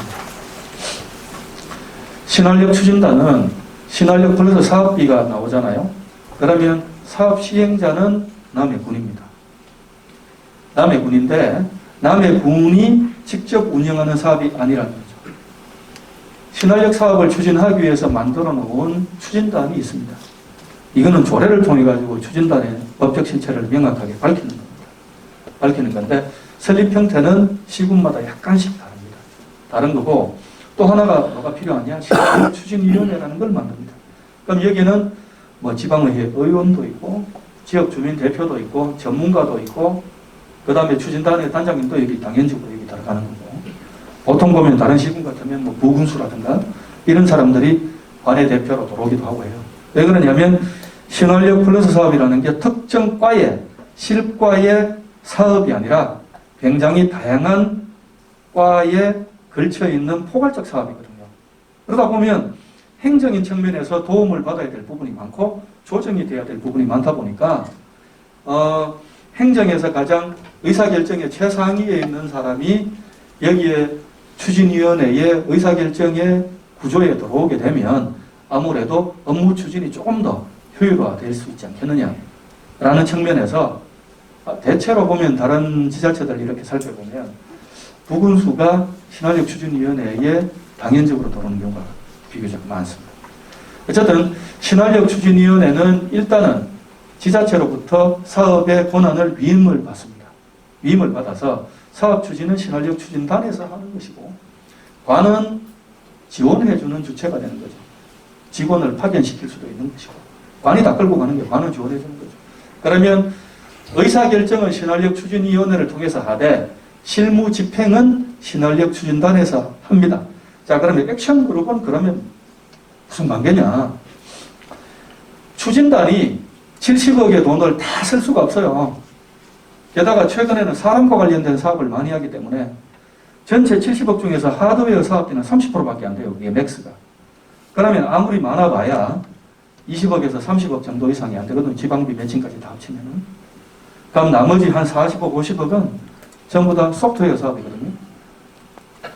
신한력 추진단은 신한력 플러스 사업비가 나오잖아요. 그러면 사업 시행자는 남해군입니다. 남해군인데 남해군이 직접 운영하는 사업이 아니라는 거죠. 신한력 사업을 추진하기 위해서 만들어 놓은 추진단이 있습니다. 이거는 조례를 통해 가지고 추진단의 법적 실체를 명확하게 밝히는 건데 설립 형태는 시군마다 약간씩 다릅니다. 다른 거고 또 하나가 뭐가 필요하냐? 신한력 추진위원회라는 걸 만듭니다. 그럼 여기는 뭐 지방의회 의원도 있고 지역 주민 대표도 있고 전문가도 있고 그 다음에 추진단의 단장님도 여기 당연적으로 여기 들어가는 거고 보통 보면 다른 시군 같으면 뭐 부군수라든가 이런 사람들이 관의 대표로 들어오기도 하고 해요. 왜 그러냐면 신한력 플러스 사업이라는 게 특정 과에 실과에 사업이 아니라 굉장히 다양한 과에 걸쳐 있는 포괄적 사업이거든요. 그러다 보면 행정인 측면에서 도움을 받아야 될 부분이 많고 조정이 돼야 될 부분이 많다 보니까 행정에서 가장 의사결정의 최상위에 있는 사람이 여기에 추진위원회의 의사결정의 구조에 들어오게 되면 아무래도 업무 추진이 조금 더 효율화될 수 있지 않겠느냐라는 측면에서 대체로 보면 다른 지자체들 이렇게 살펴보면 부군수가 신활력 추진위원회에 당연적으로 들어오는 경우가 비교적 많습니다. 어쨌든 신활력 추진위원회는 일단은 지자체로부터 사업의 권한을 위임을 받습니다. 위임을 받아서 사업 추진은 신활력 추진단에서 하는 것이고 관은 지원해주는 주체가 되는 거죠. 직원을 파견시킬 수도 있는 것이고 관이 다 끌고 가는 게 관은 지원해주는 거죠. 그러면 의사결정은 신활력 추진위원회를 통해서 하되 실무 집행은 신활력 추진단에서 합니다. 자, 그러면 액션그룹은 그러면 무슨 관계냐? 추진단이 70억의 돈을 다 쓸 수가 없어요. 게다가 최근에는 사람과 관련된 사업을 많이 하기 때문에 전체 70억 중에서 하드웨어 사업비는 30%밖에 안 돼요. 그게 맥스가. 그러면 아무리 많아봐야 20억에서 30억 정도 이상이 안 되거든요. 지방비 매칭까지 다 합치면은. 그럼 나머지 한 40억, 50억은 전부 다 소프트웨어 사업이거든요.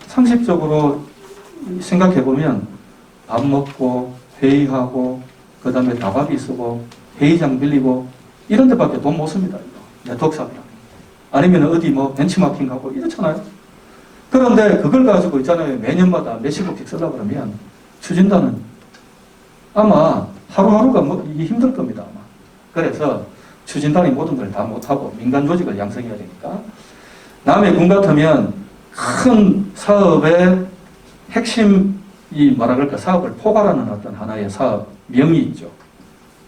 상식적으로 생각해보면 밥 먹고 회의하고 그 다음에 다박이 쓰고 회의장 빌리고 이런 데밖에 돈 못 씁니다. 네트워크 사업이라. 아니면 어디 뭐 벤치마킹하고 이렇잖아요. 그런데 그걸 가지고 있잖아요. 매년마다 몇십억씩 쓰려고 그러면 추진단은 아마 하루하루가 이게 힘들 겁니다. 아마. 그래서 추진단이 모든 걸 다 못하고 민간 조직을 양성해야 되니까 남의 군 같으면 큰 사업의 핵심 뭐라 그럴까 사업을 포괄하는 어떤 하나의 사업 명이 있죠.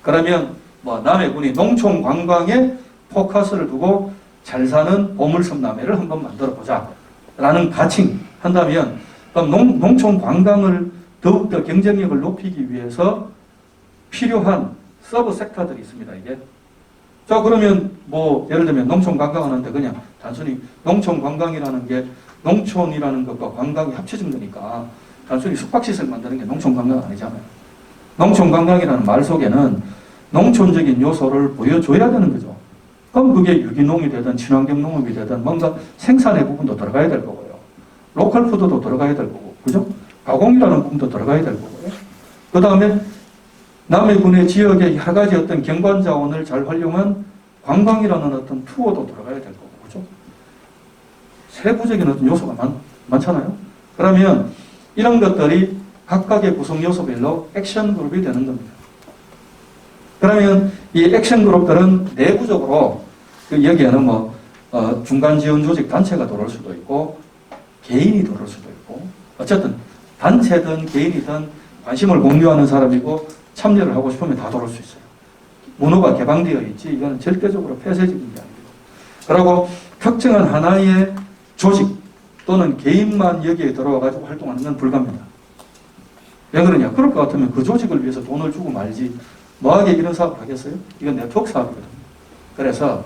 그러면 뭐 남의 군이 농촌 관광에 포커스를 두고 잘 사는 보물섬남해를 한번 만들어 보자 라는 가칭 한다면 그럼 농촌 관광을 더욱더 경쟁력을 높이기 위해서 필요한 서브 섹터들이 있습니다. 이게 자 그러면 뭐 예를 들면 농촌 관광하는데 그냥 단순히 농촌 관광이라는 게 농촌이라는 것과 관광이 합쳐진 거니까 단순히 숙박시설 만드는 게 농촌 관광 아니잖아요. 농촌 관광이라는 말 속에는 농촌적인 요소를 보여줘야 되는 거죠. 그럼 그게 유기농이 되든 친환경 농업이 되든 뭔가 생산의 부분도 들어가야 될 거고요. 로컬 푸드도 들어가야 될 거고, 그죠? 가공이라는 부분도 들어가야 될 거고요. 그 다음에 남해 군의 지역의 여러 가지 어떤 경관 자원을 잘 활용한 관광이라는 어떤 투어도 들어가야 될 거고, 그죠? 세부적인 어떤 요소가 많잖아요. 그러면 이런 것들이 각각의 구성 요소별로 액션 그룹이 되는 겁니다. 그러면 이 액션 그룹들은 내부적으로 여기에는 뭐 중간 지원 조직 단체가 들어올 수도 있고 개인이 들어올 수도 있고 어쨌든 단체든 개인이든 관심을 공유하는 사람이고 참여를 하고 싶으면 다 들어올 수 있어요. 문호가 개방되어 있지 이거는 절대적으로 폐쇄적인 게 아니에요. 그리고 특정한 하나의 조직 또는 개인만 여기에 들어와가지고 활동하는 건 불가합니다. 왜 그러냐? 그럴 것 같으면 그 조직을 위해서 돈을 주고 말지 뭐하게 이런 사업을 하겠어요? 이건 네트워크 사업이거든요. 그래서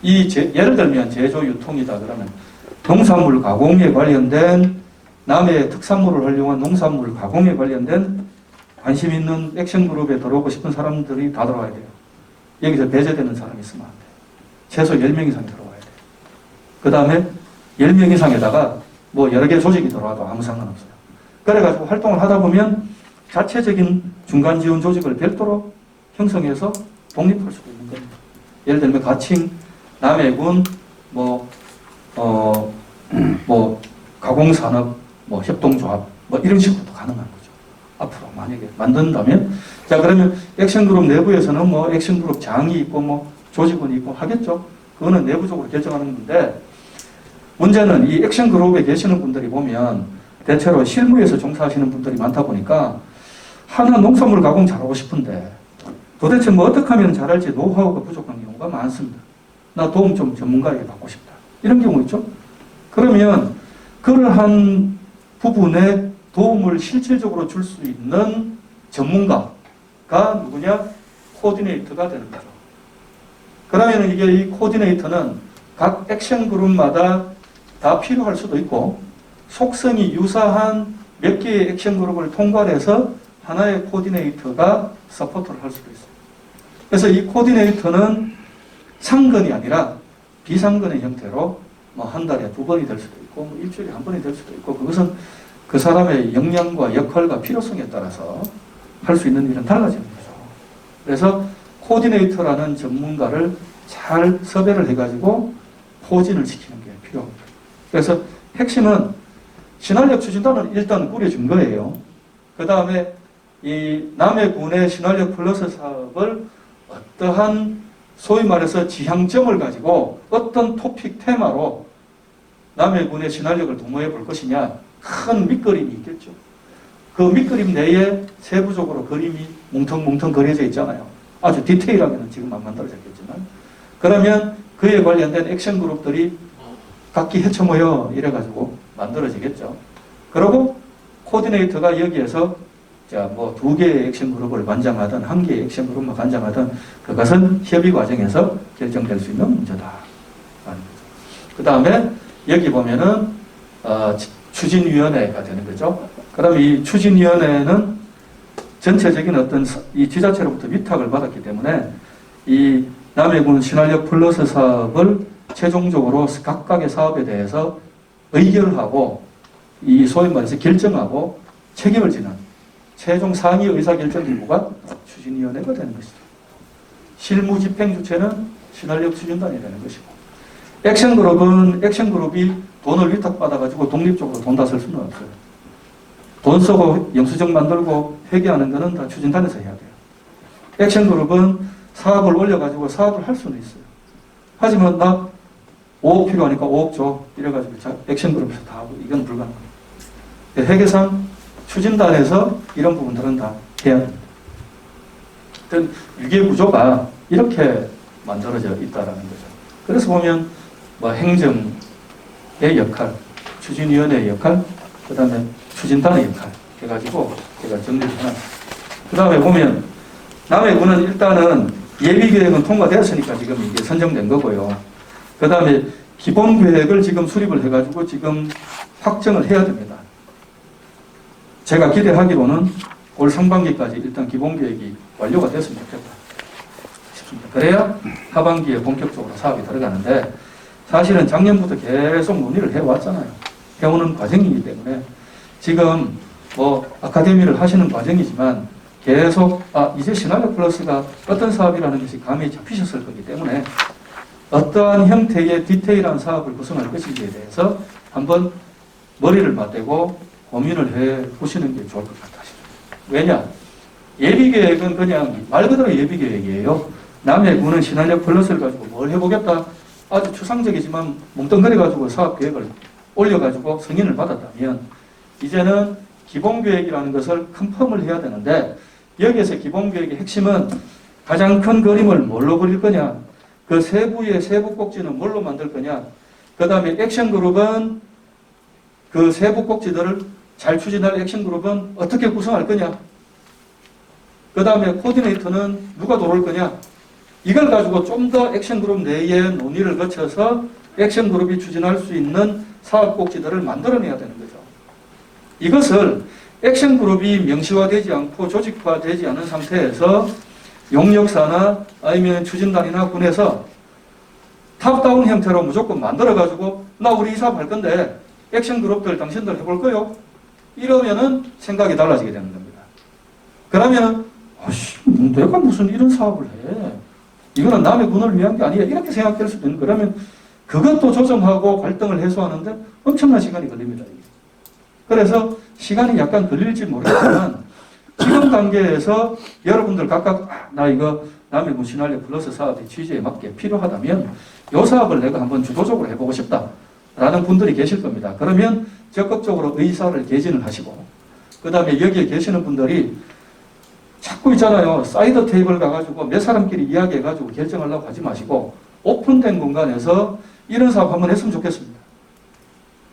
예를 들면 제조 유통이다 그러면 농산물 가공에 관련된 남의 특산물을 활용한 농산물 가공에 관련된 관심 있는 액션 그룹에 들어오고 싶은 사람들이 다 들어와야 돼요. 여기서 배제되는 사람이 있으면 안 돼요. 최소 10명 이상이 들어와야 돼요. 그 다음에 10명 이상에다가 뭐 여러 개 조직이 들어와도 아무 상관없어요. 그래가지고 활동을 하다 보면 자체적인 중간 지원 조직을 별도로 형성해서 독립할 수도 있는 겁니다. 예를 들면 가칭, 남해군, 가공산업, 협동조합, 이런 식으로도 가능한 거죠. 앞으로 만약에 만든다면. 자, 그러면 액션그룹 내부에서는 액션그룹 장이 있고, 조직원이 있고 하겠죠. 그거는 내부적으로 결정하는 건데, 문제는 이 액션그룹에 계시는 분들이 보면 대체로 실무에서 종사하시는 분들이 많다 보니까 하나 농산물 가공 잘하고 싶은데 도대체 어떻게 하면 잘할지 노하우가 부족한 경우가 많습니다. 나 도움 좀 전문가에게 받고 싶다. 이런 경우 있죠. 그러면 그러한 부분에 도움을 실질적으로 줄 수 있는 전문가가 누구냐? 코디네이터가 되는 거죠. 그러면 이 코디네이터는 각 액션 그룹마다 다 필요할 수도 있고 속성이 유사한 몇 개의 액션 그룹을 통괄해서 하나의 코디네이터가 서포트를 할 수도 있어요. 그래서 이 코디네이터는 상근이 아니라 비상근의 형태로 뭐 한 달에 2번이 될 수도 있고 뭐 일주일에 1번이 될 수도 있고 그것은 그 사람의 역량과 역할과 필요성에 따라서 할 수 있는 일은 달라지는 거죠. 그래서 코디네이터라는 전문가를 잘 섭외를 해가지고 포진을 시키는 게 필요합니다. 그래서 핵심은 신활력 추진단은 일단 꾸려준 거예요. 그 다음에 이 남해군의 신활력 플러스 사업을 어떠한 소위 말해서 지향점을 가지고 어떤 토픽 테마로 남해군의 신활력을 도모해 볼 것이냐 큰 밑그림이 있겠죠. 그 밑그림 내에 세부적으로 그림이 뭉텅뭉텅 그려져 있잖아요. 아주 디테일하게는 지금 안 만들어졌겠지만 그러면 그에 관련된 액션 그룹들이 각기 헤쳐 모여 이래가지고 만들어지겠죠. 그리고 코디네이터가 여기에서 자, 뭐 2개의 액션 그룹을 관장하든 1개의 액션 그룹만 관장하든 그것은 협의 과정에서 결정될 수 있는 문제다. 그 다음에 여기 보면은 추진위원회가 되는 거죠. 그럼 이 추진위원회는 전체적인 어떤 이 지자체로부터 위탁을 받았기 때문에 이 남해군 신활력 플러스 사업을 최종적으로 각각의 사업에 대해서 의결하고 이 소위 말해서 결정하고 책임을 지는 최종 상위 의사결정기구가 추진위원회가 되는 것이죠. 실무 집행 주체는 신활력 추진단이 되는 것이고 액션그룹은 액션그룹이 돈을 위탁받아가지고 독립적으로 돈 다 쓸 수는 없어요. 돈 쓰고 영수증 만들고 회계하는 거는 다 추진단에서 해야 돼요. 액션그룹은 사업을 올려가지고 사업을 할 수는 있어요. 하지만 나 5억 필요하니까 5억 줘. 이래가지고 액션그룹에서 다 하고 이건 불가능합니다. 회계상 추진단에서 이런 부분들은 다 해야 됩니다. 어떤 유계구조가 이렇게 만들어져 있다는 거죠. 그래서 보면 뭐 행정의 역할, 추진위원회의 역할, 그 다음에 추진단의 역할 해가지고 제가 정리를 해놨습니다. 그 다음에 보면 남해군은 일단은 예비계획은 통과되었으니까 지금 이게 선정된 거고요. 그 다음에 기본계획을 지금 수립을 해가지고 지금 확정을 해야 됩니다. 제가 기대하기로는 올 상반기까지 일단 기본계획이 완료가 됐으면 좋겠다 싶습니다. 그래야 하반기에 본격적으로 사업이 들어가는데 사실은 작년부터 계속 논의를 해왔잖아요. 해오는 과정이기 때문에 지금 뭐 아카데미를 하시는 과정이지만 계속 이제 신활력 플러스가 어떤 사업이라는 것이 감이 잡히셨을 거기 때문에 어떠한 형태의 디테일한 사업을 구성할 것인지에 대해서 한번 머리를 맞대고 고민을 해 보시는 게 좋을 것 같다 싶습니다. 왜냐? 예비계획은 그냥 말 그대로 예비계획이에요. 남해군은 신활력 플러스를 가지고 뭘 해보겠다. 아주 추상적이지만 뭉뚱그려가지고 사업계획을 올려가지고 승인을 받았다면 이제는 기본계획이라는 것을 컨펌을 해야 되는데 여기에서 기본계획의 핵심은 가장 큰 그림을 뭘로 그릴 거냐, 그 세부의 세부 꼭지는 뭘로 만들 거냐, 그 다음에 액션그룹은 그 세부 꼭지들을 잘 추진할 액션그룹은 어떻게 구성할 거냐, 그 다음에 코디네이터는 누가 도울 거냐, 이걸 가지고 좀 더 액션그룹 내에 논의를 거쳐서 액션그룹이 추진할 수 있는 사업 꼭지들을 만들어내야 되는 거죠. 이것을 액션그룹이 명시화되지 않고 조직화되지 않은 상태에서 용역사나 아니면 추진단이나 군에서 탑다운 형태로 무조건 만들어가지고 나 우리 이 사업 할 건데 액션그룹들 당신들 해볼 거요? 이러면은 생각이 달라지게 되는 겁니다. 그러면은 내가 무슨 이런 사업을 해? 이거는 남의 군을 위한 게 아니야. 이렇게 생각될 수도 있는. 그러면 그것도 조정하고 갈등을 해소하는데 엄청난 시간이 걸립니다. 그래서 시간이 약간 걸릴지 모르겠지만 지금 단계에서 여러분들 각각 나 이거 남의 군 신활력 플러스 사업의 취지에 맞게 필요하다면 이 사업을 내가 한번 주도적으로 해보고 싶다라는 분들이 계실 겁니다. 그러면 적극적으로 의사를 개진을 하시고 그 다음에 여기에 계시는 분들이 자꾸 있잖아요. 사이드 테이블 가가지고 몇 사람끼리 이야기해가지고 결정하려고 하지 마시고 오픈된 공간에서 이런 사업 한번 했으면 좋겠습니다.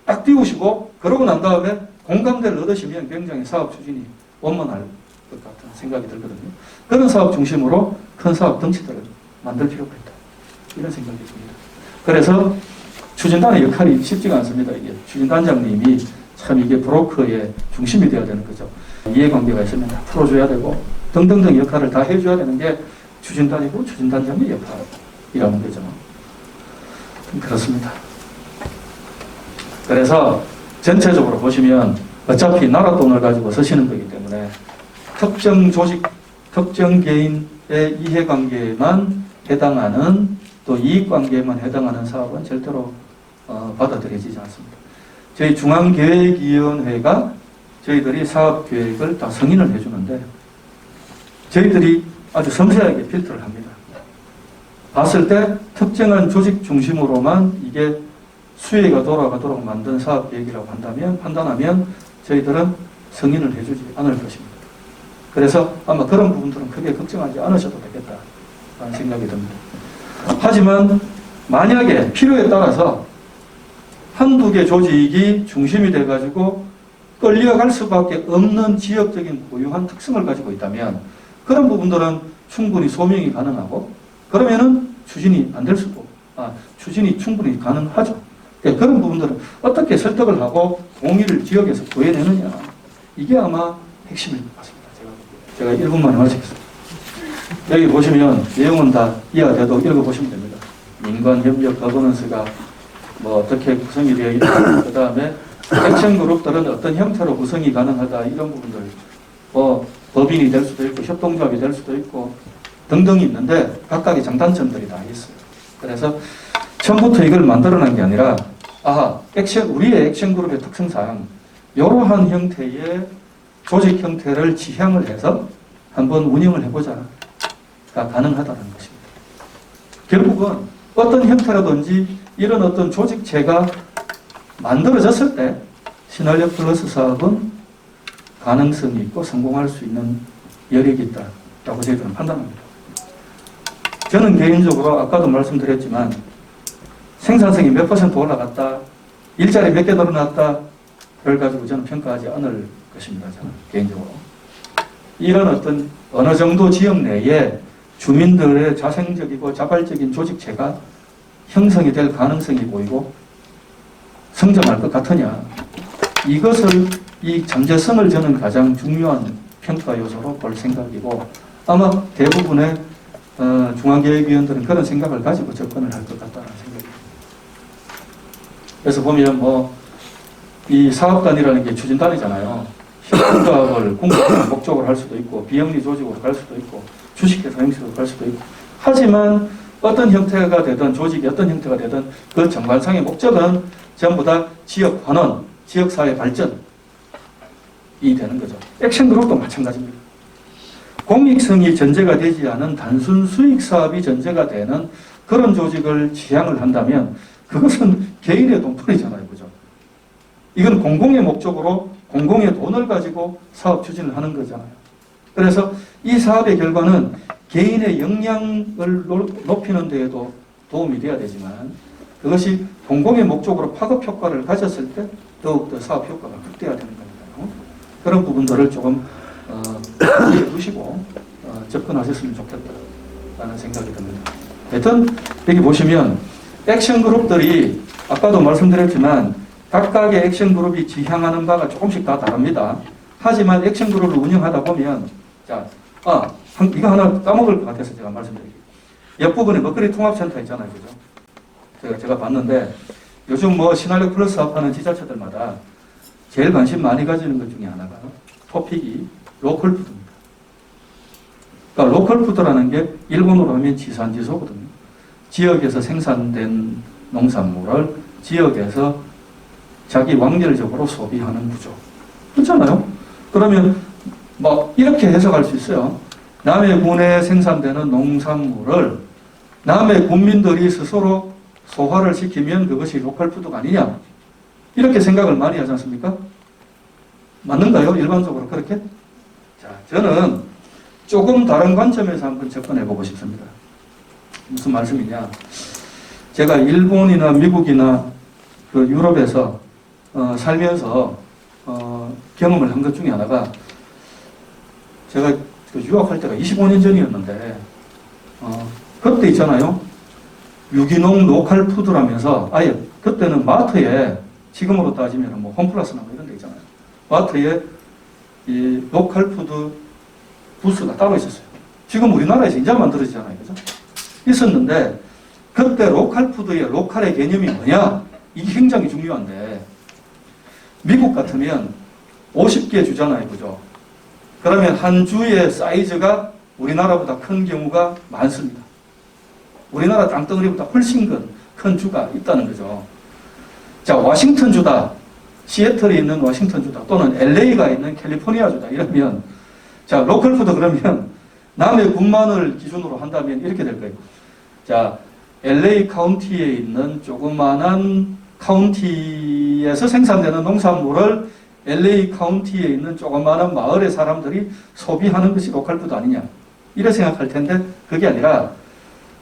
딱 띄우시고 그러고 난 다음에 공감대를 얻으시면 굉장히 사업 추진이 원만할 것 같은 생각이 들거든요. 그런 사업 중심으로 큰 사업 덩치들을 만들 필요가 있다. 이런 생각이 듭니다. 그래서 추진단의 역할이 쉽지가 않습니다. 이게 추진단장님이 참 이게 브로커의 중심이 되어야 되는 거죠. 이해관계가 있으면 다 풀어줘야 되고 등등등 역할을 다 해줘야 되는 게 추진단이고 추진단장의 역할이라는 거죠. 그렇습니다. 그래서 전체적으로 보시면 어차피 나라 돈을 가지고 쓰시는 거기 때문에 특정 조직, 특정 개인의 이해관계만 해당하는 또 이익관계만 해당하는 사업은 절대로 받아들여지지 않습니다. 저희 중앙계획위원회가 저희들이 사업계획을 다 승인을 해주는데 저희들이 아주 섬세하게 필터를 합니다. 봤을 때 특정한 조직 중심으로만 이게 수혜가 돌아가도록 만든 사업계획이라고 판단하면 저희들은 승인을 해주지 않을 것입니다. 그래서 아마 그런 부분들은 크게 걱정하지 않으셔도 되겠다라는 생각이 듭니다. 하지만 만약에 필요에 따라서 한두 개 조직이 중심이 돼가지고 끌려갈 수밖에 없는 지역적인 고유한 특성을 가지고 있다면 그런 부분들은 충분히 소명이 가능하고 그러면은 추진이 안 될 수도, 추진이 충분히 가능하죠. 그런 부분들은 어떻게 설득을 하고 동의를 지역에서 구해내느냐. 이게 아마 핵심일 것 같습니다. 제가 1분만에 마치겠습니다. 여기 보시면 내용은 다 이해가 돼도 읽어보시면 됩니다. 민관협력 거버넌스가 뭐 어떻게 구성이 되어 있다. 그 다음에 액션 그룹들은 어떤 형태로 구성이 가능하다. 이런 부분들. 뭐 법인이 될 수도 있고 협동조합이 될 수도 있고 등등이 있는데 각각의 장단점들이 다 있어요. 그래서 처음부터 이걸 만들어낸 게 아니라 우리의 액션 그룹의 특성상 이러한 형태의 조직 형태를 지향을 해서 한번 운영을 해보자가 가능하다는 것입니다. 결국은 어떤 형태라든지 이런 어떤 조직체가 만들어졌을 때 시너리오 플러스 사업은 가능성이 있고 성공할 수 있는 여력이 있다라고 저희들은 판단합니다. 저는 개인적으로 아까도 말씀드렸지만 생산성이 몇 % 올라갔다, 일자리 몇 개 늘어났다를 가지고 저는 평가하지 않을 것입니다. 저는 개인적으로. 이런 어떤 어느 정도 지역 내에 주민들의 자생적이고 자발적인 조직체가 형성이 될 가능성이 보이고 성장할 것 같으냐. 이 잠재성을 저는 가장 중요한 평가 요소로 볼 생각이고 아마 대부분의 중앙계획위원들은 그런 생각을 가지고 접근을 할 것 같다는 생각입니다. 그래서 보면 이 사업단이라는 게 추진단이잖아요. 협동조합을 공급하는 목적으로 할 수도 있고 비영리 조직으로 갈 수도 있고 주식회사 형식으로 갈 수도 있고 하지만 어떤 형태가 되든 조직이 어떤 형태가 되든 그 정관상의 목적은 전부 다 지역 환원, 지역사회 발전이 되는 거죠. 액션그룹도 마찬가지입니다. 공익성이 전제가 되지 않은 단순 수익사업이 전제가 되는 그런 조직을 지향을 한다면 그것은 개인의 돈벌이잖아요. 그죠? 이건 공공의 목적으로 공공의 돈을 가지고 사업 추진을 하는 거잖아요. 그래서 이 사업의 결과는 개인의 역량을 높이는 데에도 도움이 돼야 되지만 그것이 공공의 목적으로 파급 효과를 가졌을 때 더욱더 사업 효과가 극대화되는 겁니다. 그런 부분들을 조금 이해해 두시고 접근하셨으면 좋겠다라는 생각이 듭니다. 하여튼 여기 보시면 액션 그룹들이 아까도 말씀드렸지만 각각의 액션 그룹이 지향하는 바가 조금씩 다 다릅니다. 하지만 액션 그룹을 운영하다 보면 이거 하나 까먹을 것 같아서 제가 말씀드릴게요. 옆부분에 먹거리 통합센터 있잖아요. 그죠? 제가 봤는데 요즘 시나리오 플러스 사업하는 지자체들마다 제일 관심 많이 가지는 것 중에 하나가 토픽이 로컬푸드입니다. 그러니까 로컬푸드라는 게 일본어로 하면 지산지소거든요. 지역에서 생산된 농산물을 지역에서 자기 왕렬적으로 소비하는 구조. 그렇잖아요? 그러면 이렇게 해석할 수 있어요. 남의 군에 생산되는 농산물을 남의 국민들이 스스로 소화를 시키면 그것이 로컬푸드가 아니냐. 이렇게 생각을 많이 하지 않습니까? 맞는가요? 일반적으로 그렇게? 자, 저는 조금 다른 관점에서 한번 접근해 보고 싶습니다. 무슨 말씀이냐. 제가 일본이나 미국이나 그 유럽에서 살면서 경험을 한 것 중에 하나가 제가 유학할 때가 25년 전이었는데 그때 있잖아요. 유기농 로컬 푸드라면서 아예 그때는 마트에 지금으로 따지면 뭐 홈플러스나 뭐 이런 데 있잖아요. 마트에 이 로컬 푸드 부스가 따로 있었어요. 지금 우리나라에서 이제 만들어지잖아요. 그죠? 있었는데 그때 로컬 푸드의 로컬의 개념이 뭐냐? 이게 굉장히 중요한데 미국 같으면 50개 주잖아요. 그죠? 그러면 한 주의 사이즈가 우리나라보다 큰 경우가 많습니다. 우리나라 땅덩어리보다 훨씬 큰 주가 있다는 거죠. 자, 워싱턴 주다, 시애틀에 있는 워싱턴 주다, 또는 LA가 있는 캘리포니아 주다 이러면 자, 로컬 푸드 그러면 남의 군만을 기준으로 한다면 이렇게 될 거예요. 자, LA 카운티에 있는 조그만한 카운티에서 생산되는 농산물을 LA 카운티에 있는 조그만한 마을의 사람들이 소비하는 것이 로컬 푸드 아니냐. 이렇게 생각할 텐데 그게 아니라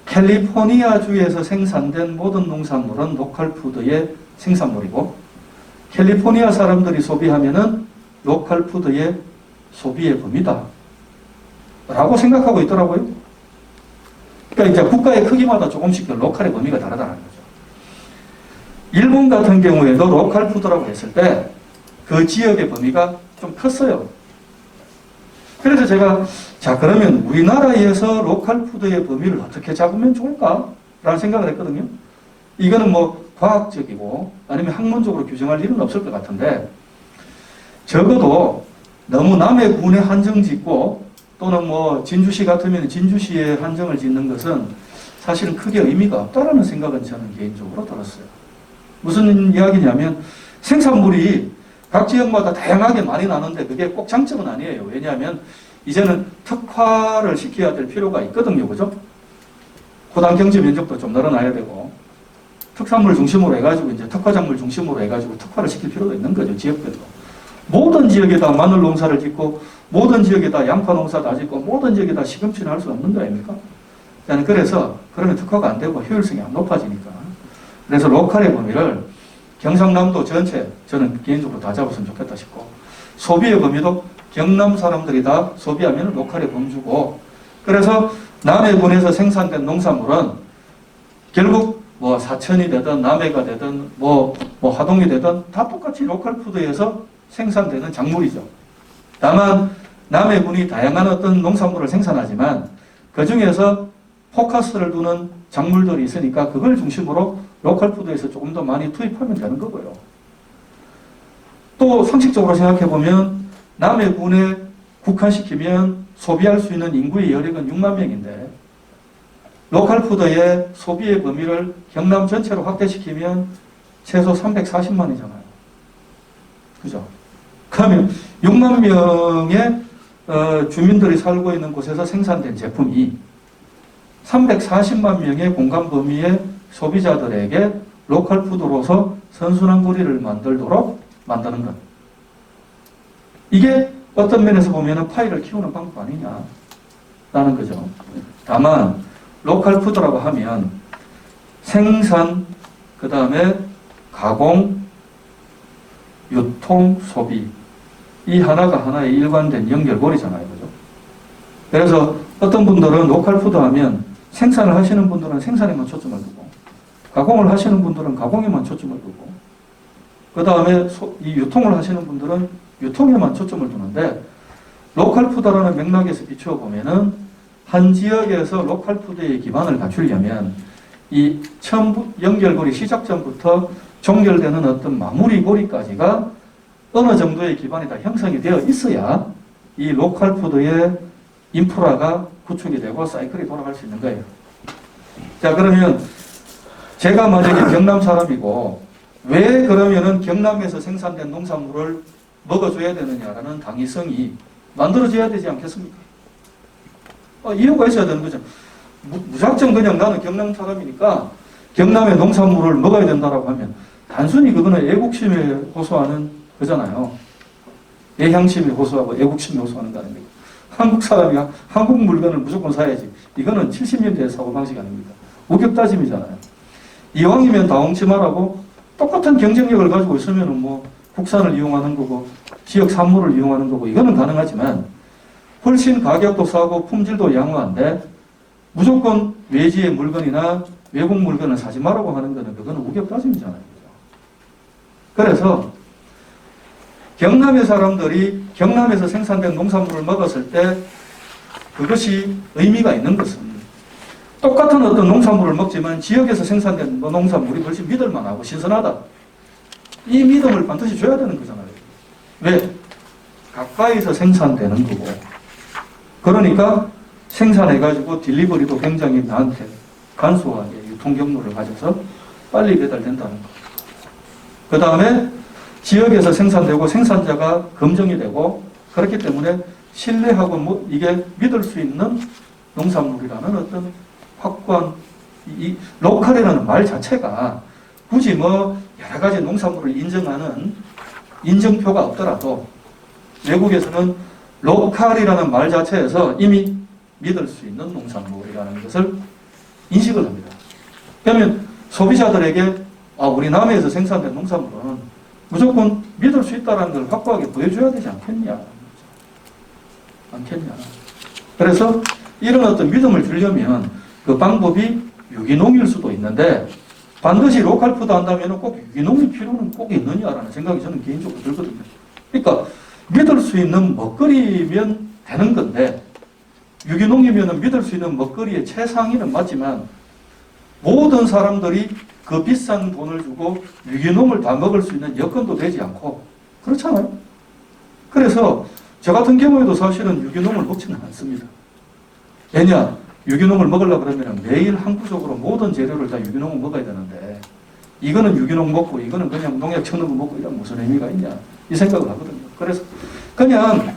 캘리포니아 주에서 생산된 모든 농산물은 로컬 푸드의 생산물이고 캘리포니아 사람들이 소비하면은 로컬 푸드의 소비의 범위다. 라고 생각하고 있더라고요. 그러니까 이제 국가의 크기마다 조금씩 로컬의 범위가 다르다는 거죠. 일본 같은 경우에도 로컬 푸드라고 했을 때 그 지역의 범위가 좀 컸어요. 그래서 제가 자 그러면 우리나라에서 로컬 푸드의 범위를 어떻게 잡으면 좋을까? 라는 생각을 했거든요. 이거는 뭐 과학적이고 아니면 학문적으로 규정할 일은 없을 것 같은데 적어도 너무 남의 군에 한정 짓고 또는 뭐 진주시 같으면 진주시에 한정을 짓는 것은 사실은 크게 의미가 없다라는 생각은 저는 개인적으로 들었어요. 무슨 이야기냐면 생산물이 각 지역마다 다양하게 많이 나는데 그게 꼭 장점은 아니에요. 왜냐하면 이제는 특화를 시켜야 될 필요가 있거든요. 그죠? 호당 경제 면적도 좀 늘어나야 되고 특산물 중심으로 해가지고 이제 특화작물 중심으로 해가지고 특화를 시킬 필요가 있는 거죠. 지역별로. 모든 지역에다 마늘 농사를 짓고 모든 지역에다 양파 농사 다 짓고 모든 지역에다 시금치를 할 수 없는 거 아닙니까? 그래서 그러면 특화가 안 되고 효율성이 안 높아지니까. 그래서 로컬의 범위를 경상남도 전체 저는 개인적으로 다 잡았으면 좋겠다 싶고 소비의 범위도 경남 사람들이 다 소비하면 로컬의 범주고 그래서 남해 군에서 생산된 농산물은 결국 뭐 사천이 되든 남해가 되든 뭐 하동이 되든 다 똑같이 로컬 푸드에서 생산되는 작물이죠. 다만 남해 군이 다양한 어떤 농산물을 생산하지만 그 중에서 포커스를 두는 작물들이 있으니까 그걸 중심으로 로컬 푸드에서 조금 더 많이 투입하면 되는 거고요. 또 상식적으로 생각해 보면 남해 군에 국한시키면 소비할 수 있는 인구의 여력은 6만 명인데 로컬 푸드의 소비의 범위를 경남 전체로 확대시키면 최소 340만이잖아요. 그죠? 그러면 6만 명의 주민들이 살고 있는 곳에서 생산된 제품이 340만 명의 공간 범위의 소비자들에게 로컬 푸드로서 선순환 거리를 만들도록 만드는 것. 이게 어떤 면에서 보면 파이를 키우는 방법 아니냐라는 거죠. 다만 로컬 푸드라고 하면 생산, 그 다음에 가공, 유통, 소비 이 하나가 하나의 일관된 연결고리잖아요. 그죠? 그래서 어떤 분들은 로컬 푸드 하면 생산을 하시는 분들은 생산에만 초점을 두고 가공을 하시는 분들은 가공에만 초점을 두고 그 다음에 이 유통을 하시는 분들은 유통에만 초점을 두는데 로컬 푸드라는 맥락에서 비추어 보면은 한 지역에서 로컬 푸드의 기반을 갖추려면 이 처음 연결고리 시작점부터 종결되는 어떤 마무리 고리까지가 어느 정도의 기반이 다 형성이 되어 있어야 이 로컬 푸드의 인프라가 구축이 되고 사이클이 돌아갈 수 있는 거예요. 자, 그러면 제가 만약에 경남 사람이고 왜 그러면은 경남에서 생산된 농산물을 먹어줘야 되느냐라는 당위성이 만들어져야 되지 않겠습니까? 이유가 있어야 되는 거죠. 무작정 그냥 나는 경남 사람이니까 경남의 농산물을 먹어야 된다라고 하면 단순히 그거는 애국심에 호소하는 거잖아요. 애향심에 호소하고 애국심에 호소하는 거 아닙니까? 한국 사람이 한국 물건을 무조건 사야지. 이거는 70년대 사고방식 아닙니까? 우격다짐이잖아요. 이왕이면 다홍치마라고 똑같은 경쟁력을 가지고 있으면 뭐 국산을 이용하는 거고 지역 산물을 이용하는 거고 이거는 가능하지만 훨씬 가격도 싸고 품질도 양호한데 무조건 외지의 물건이나 외국 물건을 사지 말라고 하는 거는 그거는 우격다짐이잖아요. 그래서 경남의 사람들이 경남에서 생산된 농산물을 먹었을 때 그것이 의미가 있는 것은 똑같은 어떤 농산물을 먹지만 지역에서 생산된 농산물이 훨씬 믿을만하고 신선하다. 이 믿음을 반드시 줘야 되는 거잖아요. 왜? 가까이서 생산되는 거고. 그러니까 생산해가지고 딜리버리도 굉장히 나한테 간소하게 유통 경로를 가져서 빨리 배달된다는 거. 그 다음에 지역에서 생산되고 생산자가 검증이 되고 그렇기 때문에 신뢰하고 이게 믿을 수 있는 농산물이라는 어떤 확고한 이 로컬이라는 말 자체가 굳이 여러 가지 농산물을 인정하는 인증표가 없더라도 외국에서는 로컬이라는 말 자체에서 이미 믿을 수 있는 농산물이라는 것을 인식을 합니다. 그러면 소비자들에게 우리 남해에서 생산된 농산물은 무조건 믿을 수 있다는 걸 확고하게 보여줘야 되지 않겠냐. 그래서 이런 어떤 믿음을 주려면 그 방법이 유기농일 수도 있는데 반드시 로컬푸드 한다면 꼭 유기농이 필요는 꼭 있느냐라는 생각이 저는 개인적으로 들거든요. 그러니까 믿을 수 있는 먹거리면 되는 건데 유기농이면 믿을 수 있는 먹거리의 최상위는 맞지만 모든 사람들이 그 비싼 돈을 주고 유기농을 다 먹을 수 있는 여건도 되지 않고 그렇잖아요. 그래서 저 같은 경우에도 사실은 유기농을 먹지는 않습니다. 왜냐? 유기농을 먹으려고 그러면 매일 항구적으로 모든 재료를 다 유기농을 먹어야 되는데 이거는 유기농 먹고 이거는 그냥 농약 쳐놓은 거 먹고 이런 무슨 의미가 있냐 이 생각을 하거든요. 그래서 그냥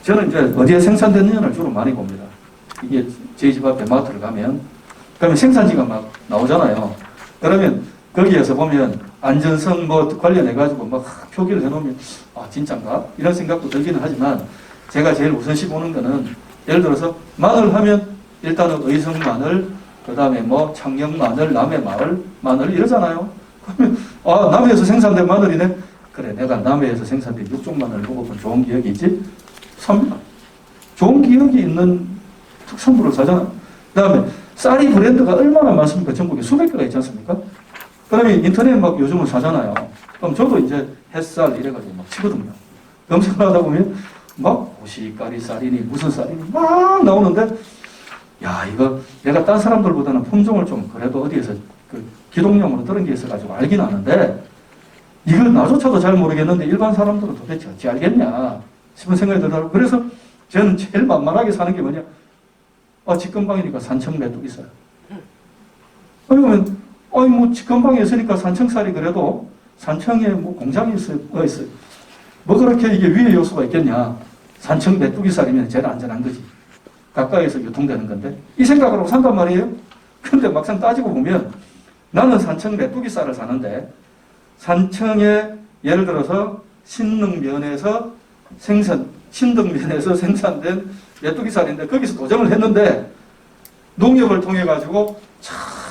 저는 이제 어디에 생산됐느냐를 주로 많이 봅니다. 이게 저희 집 앞에 마트를 가면 그러면 생산지가 막 나오잖아요. 그러면 거기에서 보면 안전성 관련해가지고 막 표기를 해놓으면 진짠가? 이런 생각도 들기는 하지만 제가 제일 우선시 보는 거는 예를 들어서 마늘 하면 일단은 의성 마늘, 그 다음에 창녕 마늘, 남해 마늘 이러잖아요. 그러면 남해에서 생산된 마늘이네. 그래, 내가 남해에서 생산된 육종 마늘을 먹어본 좋은 기억이 있지? 삽니다. 좋은 기억이 있는 특산물을 사잖아. 그 다음에 쌀이 브랜드가 얼마나 많습니까? 전국에 수백 개가 있지 않습니까? 그러면 인터넷 요즘은 사잖아요. 그럼 저도 이제 햇살 이래가지고 치거든요. 검색을 하다 보면 고시가리 쌀이니 무슨 쌀이니 막 나오는데 이거 내가 딴 사람들보다는 품종을 좀 그래도 어디에서 기록용으로 들은 게 있어가지고 알긴 아는데 이걸 나조차도 잘 모르겠는데 일반 사람들은 도대체 어찌 알겠냐 싶은 생각이 들더라고요. 그래서 저는 제일 만만하게 사는 게 뭐냐? 직근방이니까 산청 메뚜기 쌀. 그러면 직근방에 있으니까 산청쌀이 그래도 산청에 공장이 있어요. 그렇게 이게 위의 요소가 있겠냐? 산청 메뚜기 쌀이면 제일 안전한 거지. 가까이서 유통되는 건데 이 생각으로 산단 말이에요. 근데 막상 따지고 보면 나는 산청 메뚜기 쌀을 사는데 산청에 예를 들어서 신등면에서 생산된 메뚜기 쌀인데 거기서 도정을 했는데 농협을 통해 가지고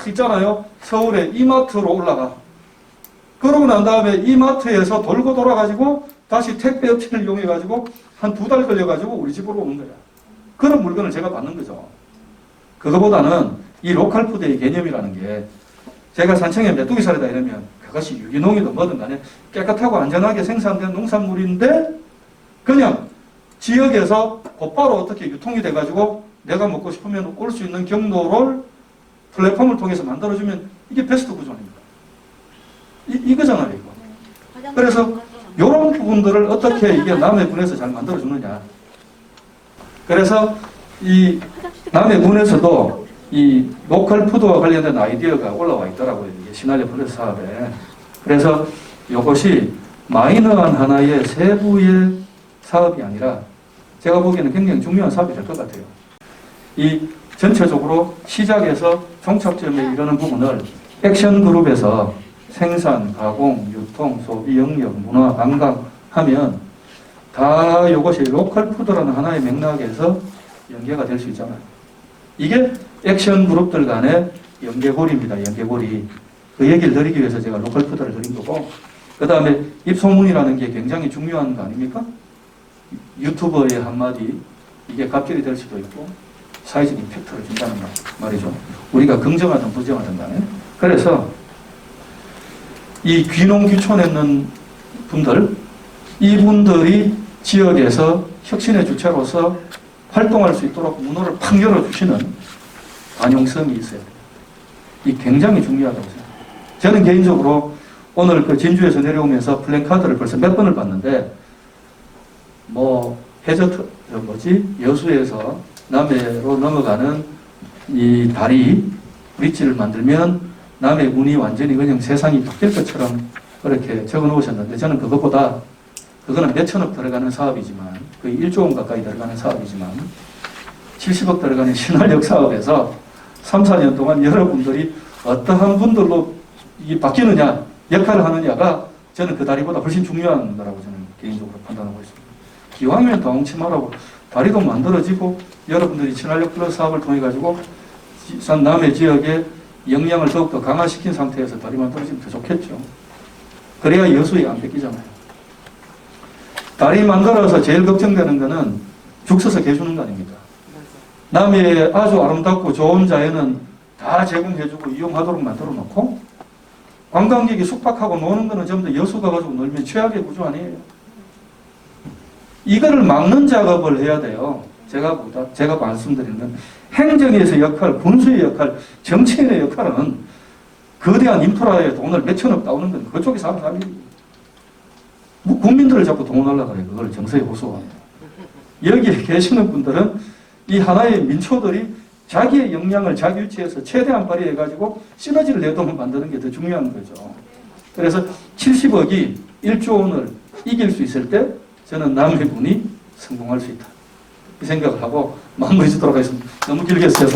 있잖아요. 서울에 이마트로 올라가. 그러고 난 다음에 이마트에서 돌고 돌아가지고 다시 택배 업체를 이용해 가지고 한 2달 걸려 가지고 우리 집으로 오는 거야. 그런 물건을 제가 받는 거죠. 그거보다는 이 로컬 푸드의 개념이라는 게 제가 산청에 메뚜기 쌀이다 이러면 그것이 유기농이든 뭐든 간에 깨끗하고 안전하게 생산된 농산물인데 그냥 지역에서 곧바로 어떻게 유통이 돼가지고 내가 먹고 싶으면 올 수 있는 경로를 플랫폼을 통해서 만들어주면 이게 베스트 구조입니다. 이거잖아요, 이거. 그래서 이런 부분들을 어떻게 이게 남해군에서 잘 만들어주느냐. 그래서 이 남해군에서도 이 로컬 푸드와 관련된 아이디어가 올라와 있더라고요. 이게 시나리오 프로젝트 사업에. 그래서 이것이 마이너한 하나의 세부의 사업이 아니라 제가 보기에는 굉장히 중요한 사업이 될 것 같아요. 이 전체적으로 시작에서 종착점에 이르는 부분을 액션 그룹에서 생산, 가공, 유통, 소비, 영역, 문화, 관광 하면 다 이것이 로컬 푸드라는 하나의 맥락에서 연계가 될 수 있잖아요. 이게 액션 그룹들 간의 연계고리입니다. 연계고리. 그 얘기를 드리기 위해서 제가 로컬 푸드를 드린 거고 그 다음에 입소문이라는 게 굉장히 중요한 거 아닙니까? 유튜버의 한마디 이게 갑질이 될 수도 있고 사회적 임팩트를 준다는 말이죠. 우리가 긍정하든 부정하든 간에. 그래서 이 귀농귀촌에 있는 분들, 이분들이 지역에서 혁신의 주체로서 활동할 수 있도록 문호를 팍 열어주시는 관용성이 있어야 돼요. 이 굉장히 중요하다고 생각합니다. 저는 개인적으로 오늘 그 진주에서 내려오면서 플랜카드를 벌써 몇 번을 봤는데, 여수에서 남해로 넘어가는 이 다리, 브릿지를 만들면 남해 문이 완전히 그냥 세상이 바뀔 것처럼 그렇게 적어 놓으셨는데, 저는 그거는 몇천억 들어가는 사업이지만, 거의 1조 원 가까이 들어가는 사업이지만, 70억 들어가는 신활역 사업에서 3, 4년 동안 여러분들이 어떠한 분들로 바뀌느냐, 역할을 하느냐가 저는 그 다리보다 훨씬 중요한 거라고 저는 개인적으로 판단하고 있습니다. 기왕이면 더 엉치말하고 다리도 만들어지고 여러분들이 친환력 플러스 사업을 통해 가지고 남해 지역의 역량을 더욱더 강화시킨 상태에서 다리 만들어지면 더 좋겠죠. 그래야 여수에 안 뺏기잖아요. 다리 만들어서 제일 걱정되는 거는 죽 서서 개주는 거 아닙니까? 남해에 아주 아름답고 좋은 자연은 다 제공해주고 이용하도록 만들어 놓고 관광객이 숙박하고 노는 거는 전부 다 여수 가가지고 놀면 최악의 구조 아니에요. 이거를 막는 작업을 해야 돼요. 제가 말씀드리는 건 행정에서 역할, 군수의 역할, 정치인의 역할은 거대한 인프라에 돈을 몇천억 따오는 건 그쪽에서 하는 사람이 국민들을 자꾸 동원하려고 그래요. 그걸 정서에 호소하는. 여기에 계시는 분들은 이 하나의 민초들이 자기의 역량을 자기 위치에서 최대한 발휘해가지고 시너지를 내도록 만드는 게 더 중요한 거죠. 그래서 70억이 1조 원을 이길 수 있을 때 저는 남해군이 성공할 수 있다. 이 생각을 하고 마무리 짓도록 하겠습니다. 너무 길게 했어요.